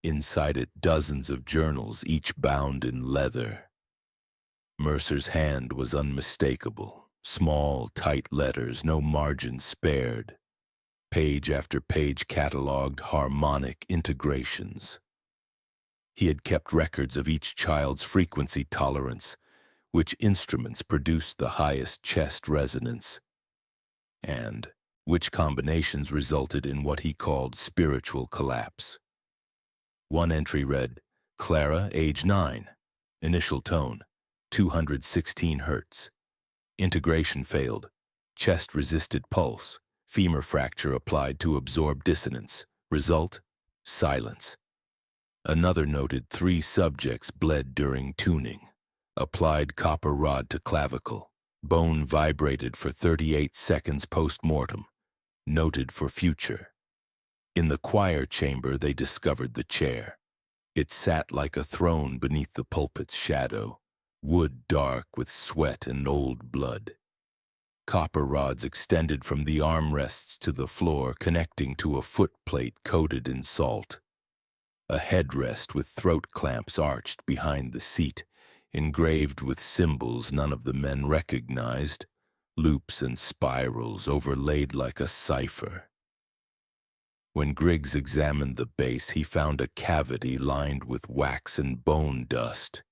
Inside it, dozens of journals, each bound in leather. Mercer's hand was unmistakable. Small, tight letters, no margin spared. Page after page cataloged harmonic integrations. He had kept records of each child's frequency tolerance, which instruments produced the highest chest resonance, and which combinations resulted in what he called spiritual collapse. One entry read, Clara, age 9, initial tone, 216 hertz. Integration failed, chest resisted pulse, femur fracture applied to absorb dissonance. Result, silence. Another noted 3 subjects bled during tuning. Applied copper rod to clavicle. Bone vibrated for 38 seconds post-mortem. Noted for future. In the choir chamber, they discovered the chair. It sat like a throne beneath the pulpit's shadow, wood dark with sweat and old blood. Copper rods extended from the armrests to the floor, connecting to a footplate coated in salt. A headrest with throat clamps arched behind the seat, engraved with symbols none of the men recognized, loops and spirals overlaid like a cipher. When Griggs examined the base, he found a cavity lined with wax and bone dust.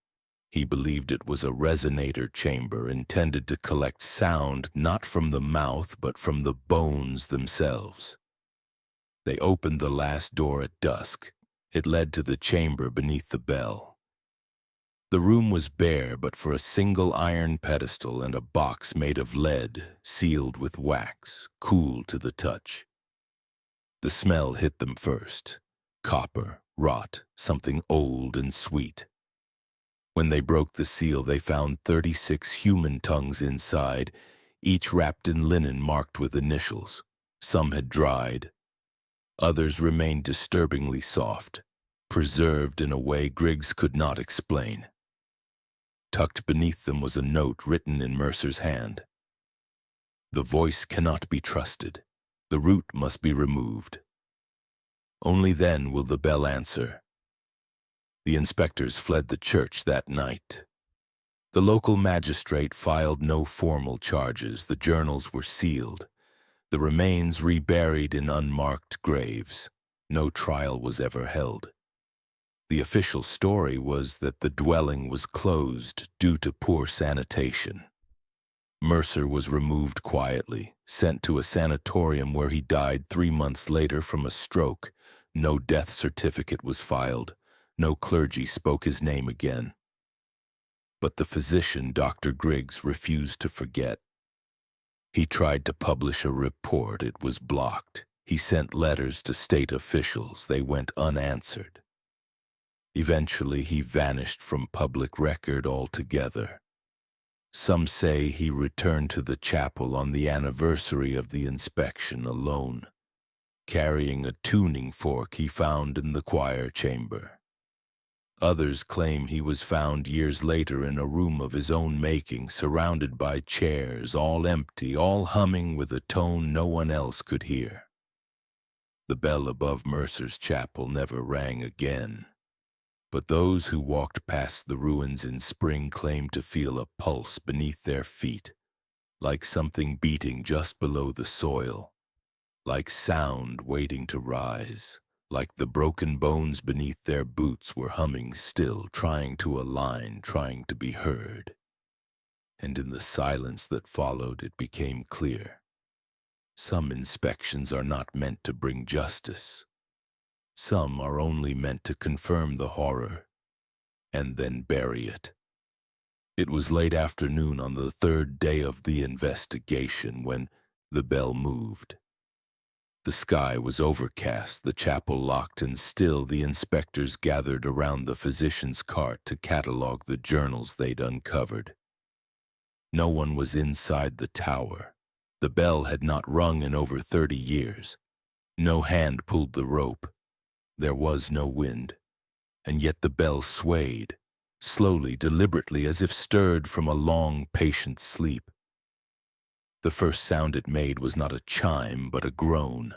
He believed it was a resonator chamber intended to collect sound not from the mouth but from the bones themselves. They opened the last door at dusk. It led to the chamber beneath the bell. The room was bare but for a single iron pedestal and a box made of lead, sealed with wax, cool to the touch. The smell hit them first. Copper, rot, something old and sweet. When they broke the seal, they found 36 human tongues inside, each wrapped in linen marked with initials. Some had dried. Others remained disturbingly soft, preserved in a way Griggs could not explain. Tucked beneath them was a note written in Mercer's hand. The voice cannot be trusted. The root must be removed. Only then will the bell answer. The inspectors fled the church that night. The local magistrate filed no formal charges. The journals were sealed. the remains reburied in unmarked graves. No trial was ever held. The official story was that the dwelling was closed due to poor sanitation. Mercer was removed quietly, sent to a sanatorium where he died 3 months later from a stroke. No death certificate was filed. No clergy spoke his name again. But the physician, Dr. Griggs, refused to forget. He tried to publish a report. It was blocked. He sent letters to state officials. They went unanswered. Eventually, he vanished from public record altogether. Some say he returned to the chapel on the anniversary of the inspection alone, carrying a tuning fork he found in the choir chamber. Others claim he was found years later in a room of his own making, surrounded by chairs, all empty, all humming with a tone no one else could hear. The bell above Mercer's chapel never rang again, but those who walked past the ruins in spring claimed to feel a pulse beneath their feet, like something beating just below the soil, like sound waiting to rise. Like the broken bones beneath their boots were humming still, trying to align, trying to be heard. And in the silence that followed, it became clear. Some inspections are not meant to bring justice. Some are only meant to confirm the horror, and then bury it. It was late afternoon on the 3rd day of the investigation when the bell moved. The sky was overcast, the chapel locked, and still the inspectors gathered around the physician's cart to catalog the journals they'd uncovered. No one was inside the tower. The bell had not rung in over 30 years. No hand pulled the rope. There was no wind. And yet the bell swayed, slowly, deliberately, as if stirred from a long, patient sleep. The first sound it made was not a chime, but a groan.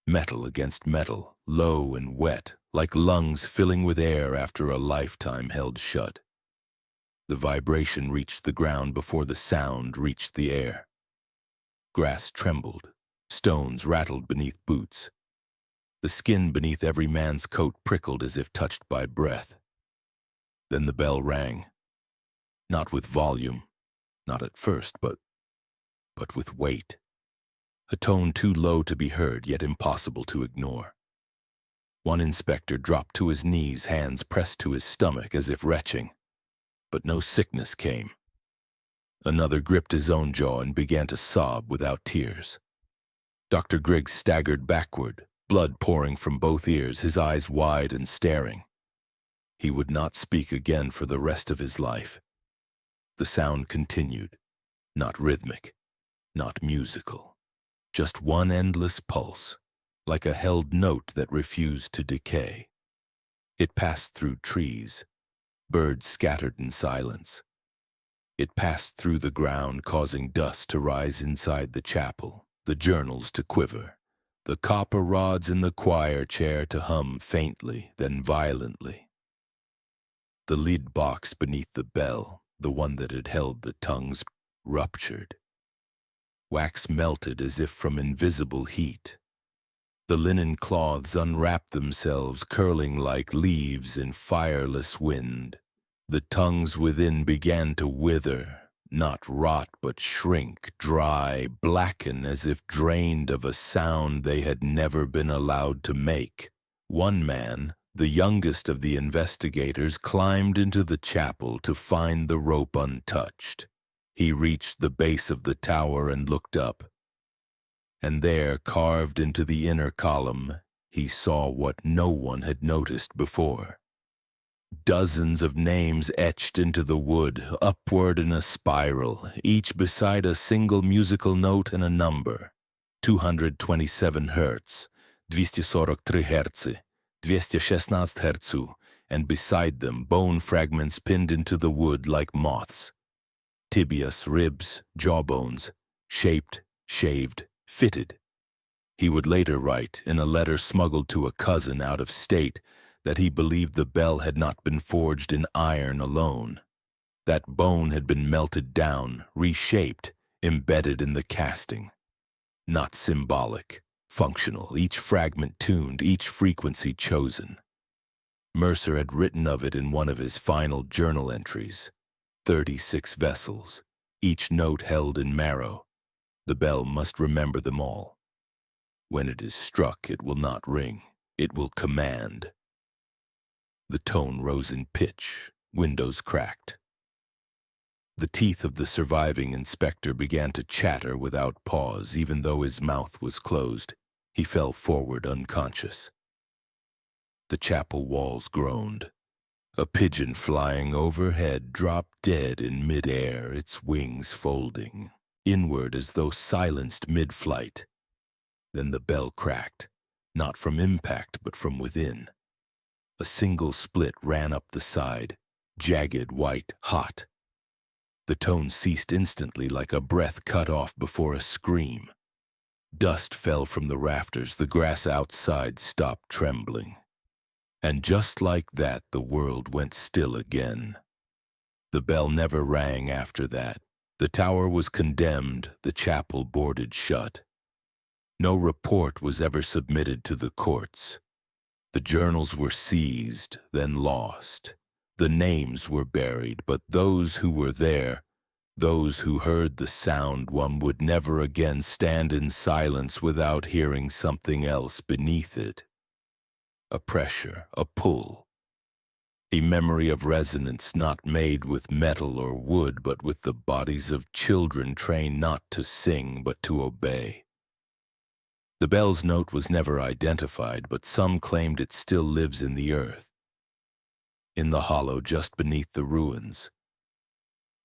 Metal against metal, low and wet, like lungs filling with air after a lifetime held shut. The vibration reached the ground before the sound reached the air. Grass trembled, stones rattled beneath boots. The skin beneath every man's coat prickled as if touched by breath. Then the bell rang. Not with volume, not at first, but with weight. A tone too low to be heard, yet impossible to ignore. One inspector dropped to his knees, hands pressed to his stomach as if retching. But no sickness came. Another gripped his own jaw and began to sob without tears. Dr. Griggs staggered backward, blood pouring from both ears, his eyes wide and staring. He would not speak again for the rest of his life. The sound continued, not rhythmic, not musical, just one endless pulse, like a held note that refused to decay. It passed through trees, birds scattered in silence. It passed through the ground, causing dust to rise inside the chapel, the journals to quiver, the copper rods in the choir chair to hum faintly, then violently. The lid box beneath the bell, the one that had held the tongues, ruptured. Wax melted as if from invisible heat. The linen cloths unwrapped themselves, curling like leaves in fireless wind. The tongues within began to wither, not rot but shrink, dry, blacken as if drained of a sound they had never been allowed to make. One man, the youngest of the investigators, climbed into the chapel to find the rope untouched. He reached the base of the tower and looked up. And there, carved into the inner column, he saw what no one had noticed before. Dozens of names etched into the wood, upward in a spiral, each beside a single musical note and a number. 227 hertz, 243 hertz, 216 hertz, and beside them bone fragments pinned into the wood like moths. Tibias, ribs, jawbones, shaped, shaved, fitted. He would later write, in a letter smuggled to a cousin out of state, that he believed the bell had not been forged in iron alone. That bone had been melted down, reshaped, embedded in the casting. Not symbolic, functional, each fragment tuned, each frequency chosen. Mercer had written of it in one of his final journal entries. 36 vessels, each note held in marrow. The bell must remember them all. When it is struck, it will not ring. It will command. The tone rose in pitch. Windows cracked. The teeth of the surviving inspector began to chatter without pause, even though his mouth was closed. He fell forward unconscious. The chapel walls groaned. A pigeon flying overhead dropped dead in midair, its wings folding, inward as though silenced mid-flight. Then the bell cracked, not from impact but from within. A single split ran up the side, jagged, white, hot. The tone ceased instantly like a breath cut off before a scream. Dust fell from the rafters, the grass outside stopped trembling. And just like that, the world went still again. The bell never rang after that. The tower was condemned, the chapel boarded shut. No report was ever submitted to the courts. The journals were seized, then lost. The names were buried, but those who were there, those who heard the sound, one would never again stand in silence without hearing something else beneath it. A pressure, a pull. A memory of resonance not made with metal or wood, but with the bodies of children trained not to sing, but to obey. The bell's note was never identified, but some claimed it still lives in the earth, in the hollow just beneath the ruins.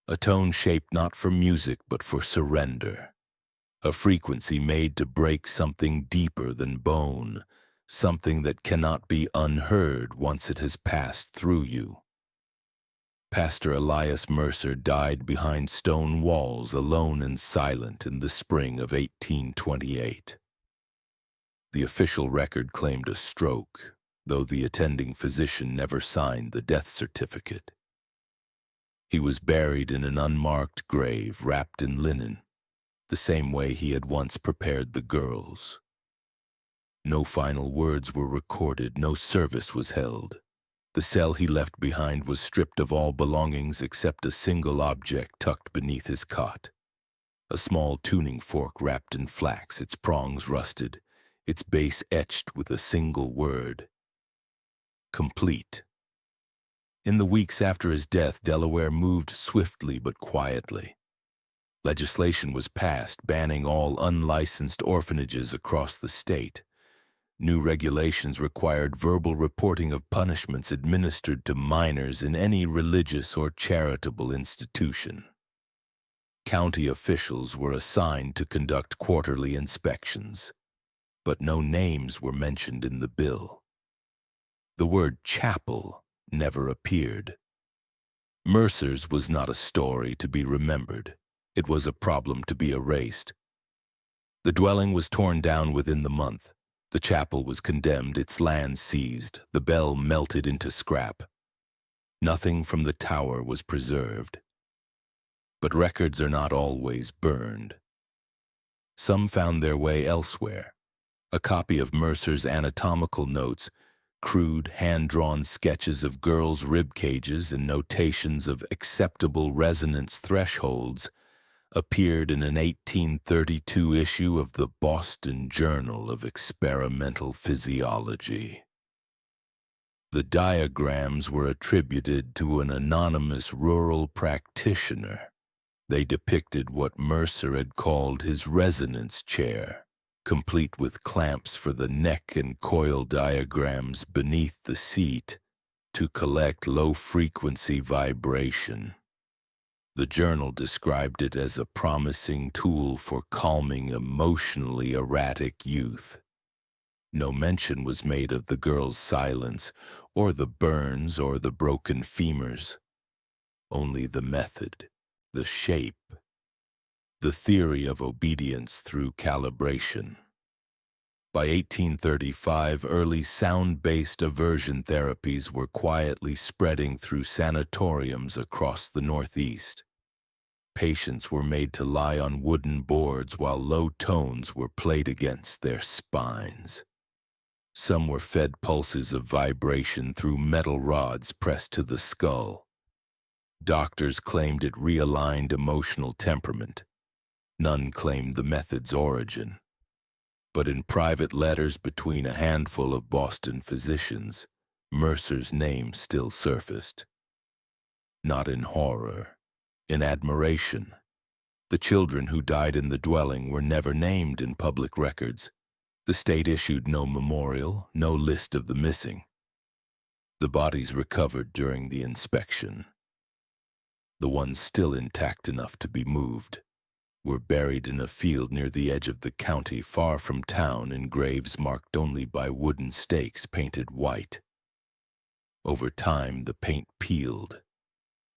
A tone shaped not for music, but for surrender. A frequency made to break something deeper than bone, something that cannot be unheard once it has passed through you. Pastor Elias Mercer died behind stone walls, alone and silent, in the spring of 1828. The official record claimed a stroke, though the attending physician never signed the death certificate. He was buried in an unmarked grave, wrapped in linen, the same way he had once prepared the girls. No final words were recorded, no service was held. The cell he left behind was stripped of all belongings except a single object tucked beneath his cot. A small tuning fork wrapped in flax, its prongs rusted, its base etched with a single word: complete. In the weeks after his death, Delaware moved swiftly but quietly. Legislation was passed banning all unlicensed orphanages across the state. New regulations required verbal reporting of punishments administered to minors in any religious or charitable institution. County officials were assigned to conduct quarterly inspections, but no names were mentioned in the bill. The word chapel never appeared. Mercer's was not a story to be remembered. It was a problem to be erased. The dwelling was torn down within the month. The chapel was condemned, its land seized, the bell melted into scrap. Nothing from the tower was preserved. But records are not always burned. Some found their way elsewhere. A copy of Mercer's anatomical notes, crude, hand-drawn sketches of girls' rib cages and notations of acceptable resonance thresholds, appeared in an 1832 issue of the Boston Journal of Experimental Physiology. The diagrams were attributed to an anonymous rural practitioner. They depicted what Mercer had called his resonance chair, complete with clamps for the neck and coil diagrams beneath the seat to collect low-frequency vibration. The journal described it as a promising tool for calming emotionally erratic youth. No mention was made of the girl's silence, or the burns, or the broken femurs. Only the method, the shape, the theory of obedience through calibration. By 1835, early sound-based aversion therapies were quietly spreading through sanatoriums across the Northeast. Patients were made to lie on wooden boards while low tones were played against their spines. Some were fed pulses of vibration through metal rods pressed to the skull. Doctors claimed it realigned emotional temperament. None claimed the method's origin. But in private letters between a handful of Boston physicians, Mercer's name still surfaced. Not in horror, in admiration. The children who died in the dwelling were never named in public records. The state issued no memorial, no list of the missing. The bodies recovered during the inspection, the ones still intact enough to be moved, were buried in a field near the edge of the county far from town in graves marked only by wooden stakes painted white. Over time, the paint peeled.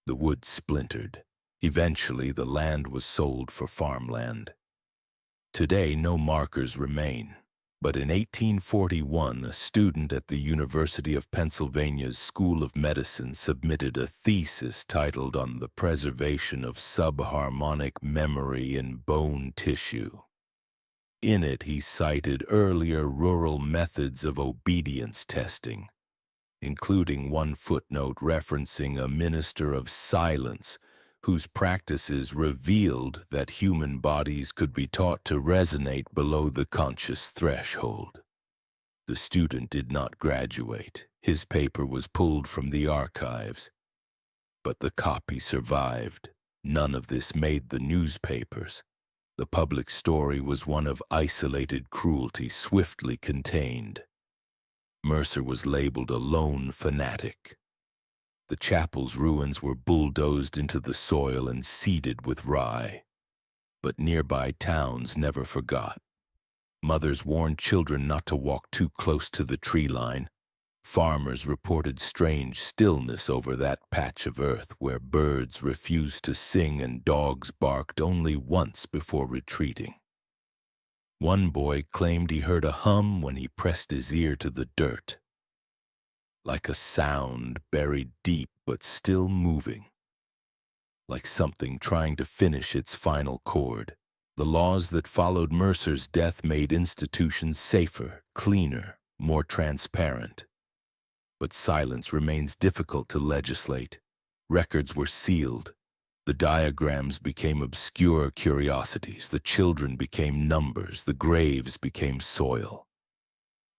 The wood splintered. Eventually, the land was sold for farmland. Today, no markers remain. But in 1841, a student at the University of Pennsylvania's School of Medicine submitted a thesis titled On the Preservation of Subharmonic Memory in Bone Tissue. In it, he cited earlier rural methods of obedience testing, including one footnote referencing a minister of silence whose practices revealed that human bodies could be taught to resonate below the conscious threshold. The student did not graduate. His paper was pulled from the archives. But the copy survived. None of this made the newspapers. The public story was one of isolated cruelty swiftly contained. Mercer was labeled a lone fanatic. The chapel's ruins were bulldozed into the soil and seeded with rye. But nearby towns never forgot. Mothers warned children not to walk too close to the tree line. Farmers reported strange stillness over that patch of earth where birds refused to sing and dogs barked only once before retreating. One boy claimed he heard a hum when he pressed his ear to the dirt, like a sound buried deep but still moving, like something trying to finish its final chord. The laws that followed Mercer's death made institutions safer, cleaner, more transparent. But silence remains difficult to legislate. Records were sealed. The diagrams became obscure curiosities. The children became numbers. The graves became soil.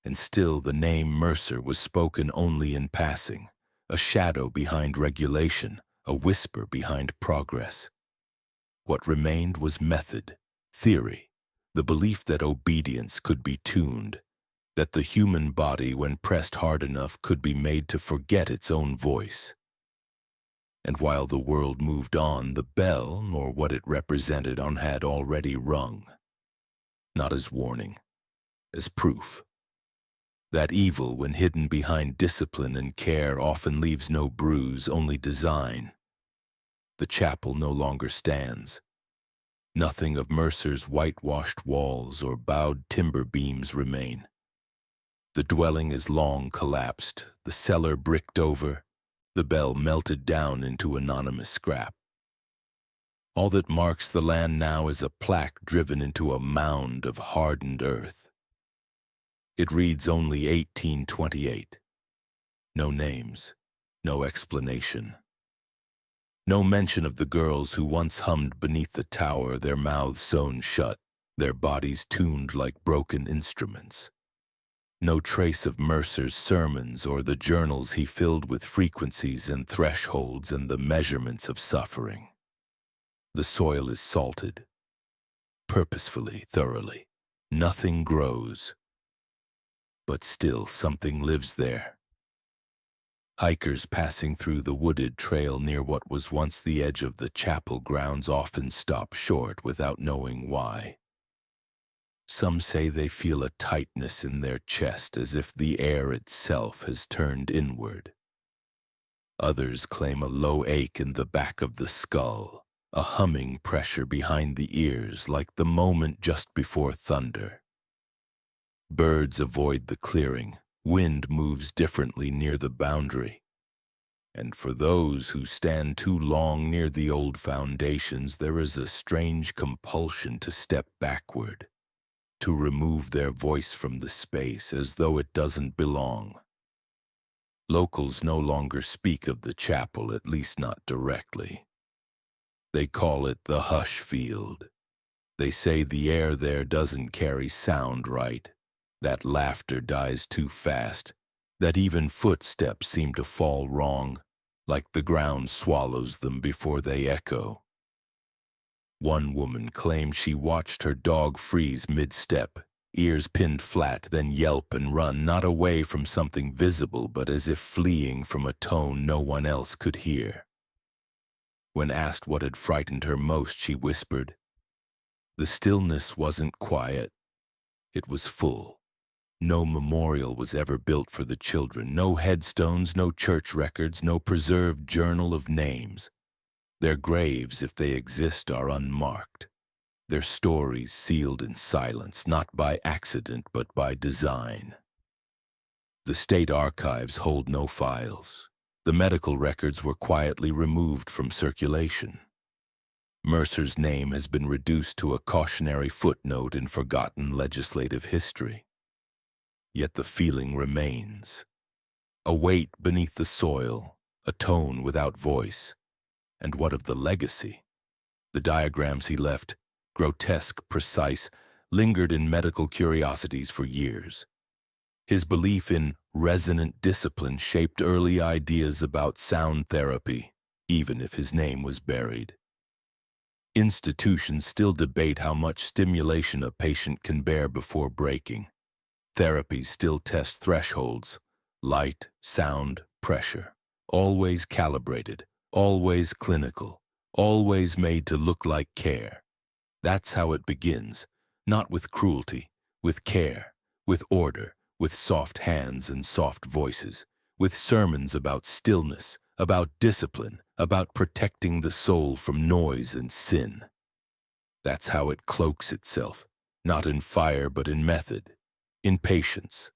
And still the name Mercer was spoken only in passing, a shadow behind regulation, a whisper behind progress. What remained was method, theory, the belief that obedience could be tuned, that the human body, when pressed hard enough, could be made to forget its own voice. And while the world moved on, the bell, or what it represented, had already rung, not as warning, as proof. That evil, when hidden behind discipline and care, often leaves no bruise, only design. The chapel no longer stands. Nothing of Mercer's whitewashed walls or bowed timber beams remain. The dwelling is long collapsed, the cellar bricked over, the bell melted down into anonymous scrap. All that marks the land now is a plaque driven into a mound of hardened earth. It reads only 1828. No names, no explanation. No mention of the girls who once hummed beneath the tower, their mouths sewn shut, their bodies tuned like broken instruments. No trace of Mercer's sermons or the journals he filled with frequencies and thresholds and the measurements of suffering. The soil is salted, purposefully, thoroughly. Nothing grows. But still something lives there. Hikers passing through the wooded trail near what was once the edge of the chapel grounds often stop short without knowing why. Some say they feel a tightness in their chest as if the air itself has turned inward. Others claim a low ache in the back of the skull, a humming pressure behind the ears like the moment just before thunder. Birds avoid the clearing. Wind moves differently near the boundary. And for those who stand too long near the old foundations, there is a strange compulsion to step backward, to remove their voice from the space as though it doesn't belong. Locals no longer speak of the chapel, at least not directly. They call it the hush field. They say the air there doesn't carry sound right, that laughter dies too fast, that even footsteps seem to fall wrong, like the ground swallows them before they echo. One woman claims she watched her dog freeze mid-step, ears pinned flat, then yelp and run, not away from something visible, but as if fleeing from a tone no one else could hear. When asked what had frightened her most, she whispered, "The stillness wasn't quiet, it was full. No memorial was ever built for the children, no headstones, no church records, no preserved journal of names. Their graves, if they exist, are unmarked. Their stories sealed in silence, not by accident, but by design. The state archives hold no files. The medical records were quietly removed from circulation. Mercer's name has been reduced to a cautionary footnote in forgotten legislative history. Yet the feeling remains. A weight beneath the soil, a tone without voice. And what of the legacy? The diagrams he left, grotesque, precise, lingered in medical curiosities for years. His belief in resonant discipline shaped early ideas about sound therapy, even if his name was buried. Institutions still debate how much stimulation a patient can bear before breaking. Therapies still test thresholds, light, sound, pressure, always calibrated, always clinical, always made to look like care. That's how it begins, not with cruelty, with care, with order, with soft hands and soft voices, with sermons about stillness, about discipline, about protecting the soul from noise and sin. That's how it cloaks itself, not in fire but in method, in patience,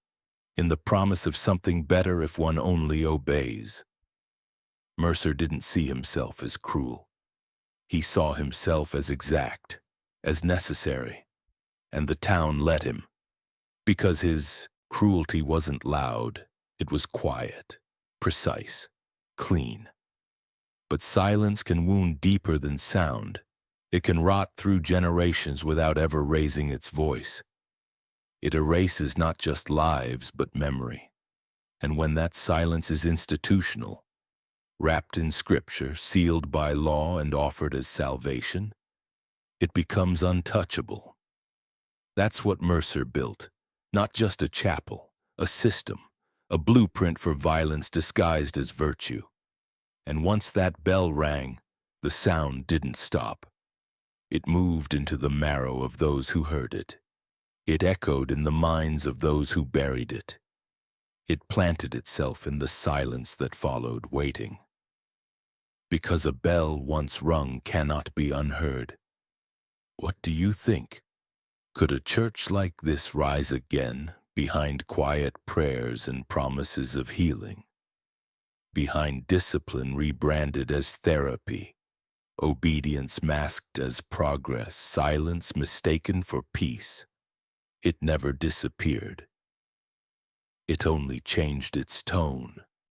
in the promise of something better if one only obeys. Mercer didn't see himself as cruel. He saw himself as exact, as necessary, and the town let him. Because his cruelty wasn't loud, it was quiet, precise, clean. But silence can wound deeper than sound. It can rot through generations without ever raising its voice. It erases not just lives, but memory. And when that silence is institutional, wrapped in scripture, sealed by law and offered as salvation, it becomes untouchable. That's what Mercer built, not just a chapel, a system, a blueprint for violence disguised as virtue. And once that bell rang, the sound didn't stop. It moved into the marrow of those who heard it. It echoed in the minds of those who buried it. It planted itself in the silence that followed, waiting. Because a bell once rung cannot be unheard. What do you think? Could a church like this rise again, behind quiet prayers and promises of healing? Behind discipline rebranded as therapy, obedience masked as progress, silence mistaken for peace? It never disappeared. It only changed its tone.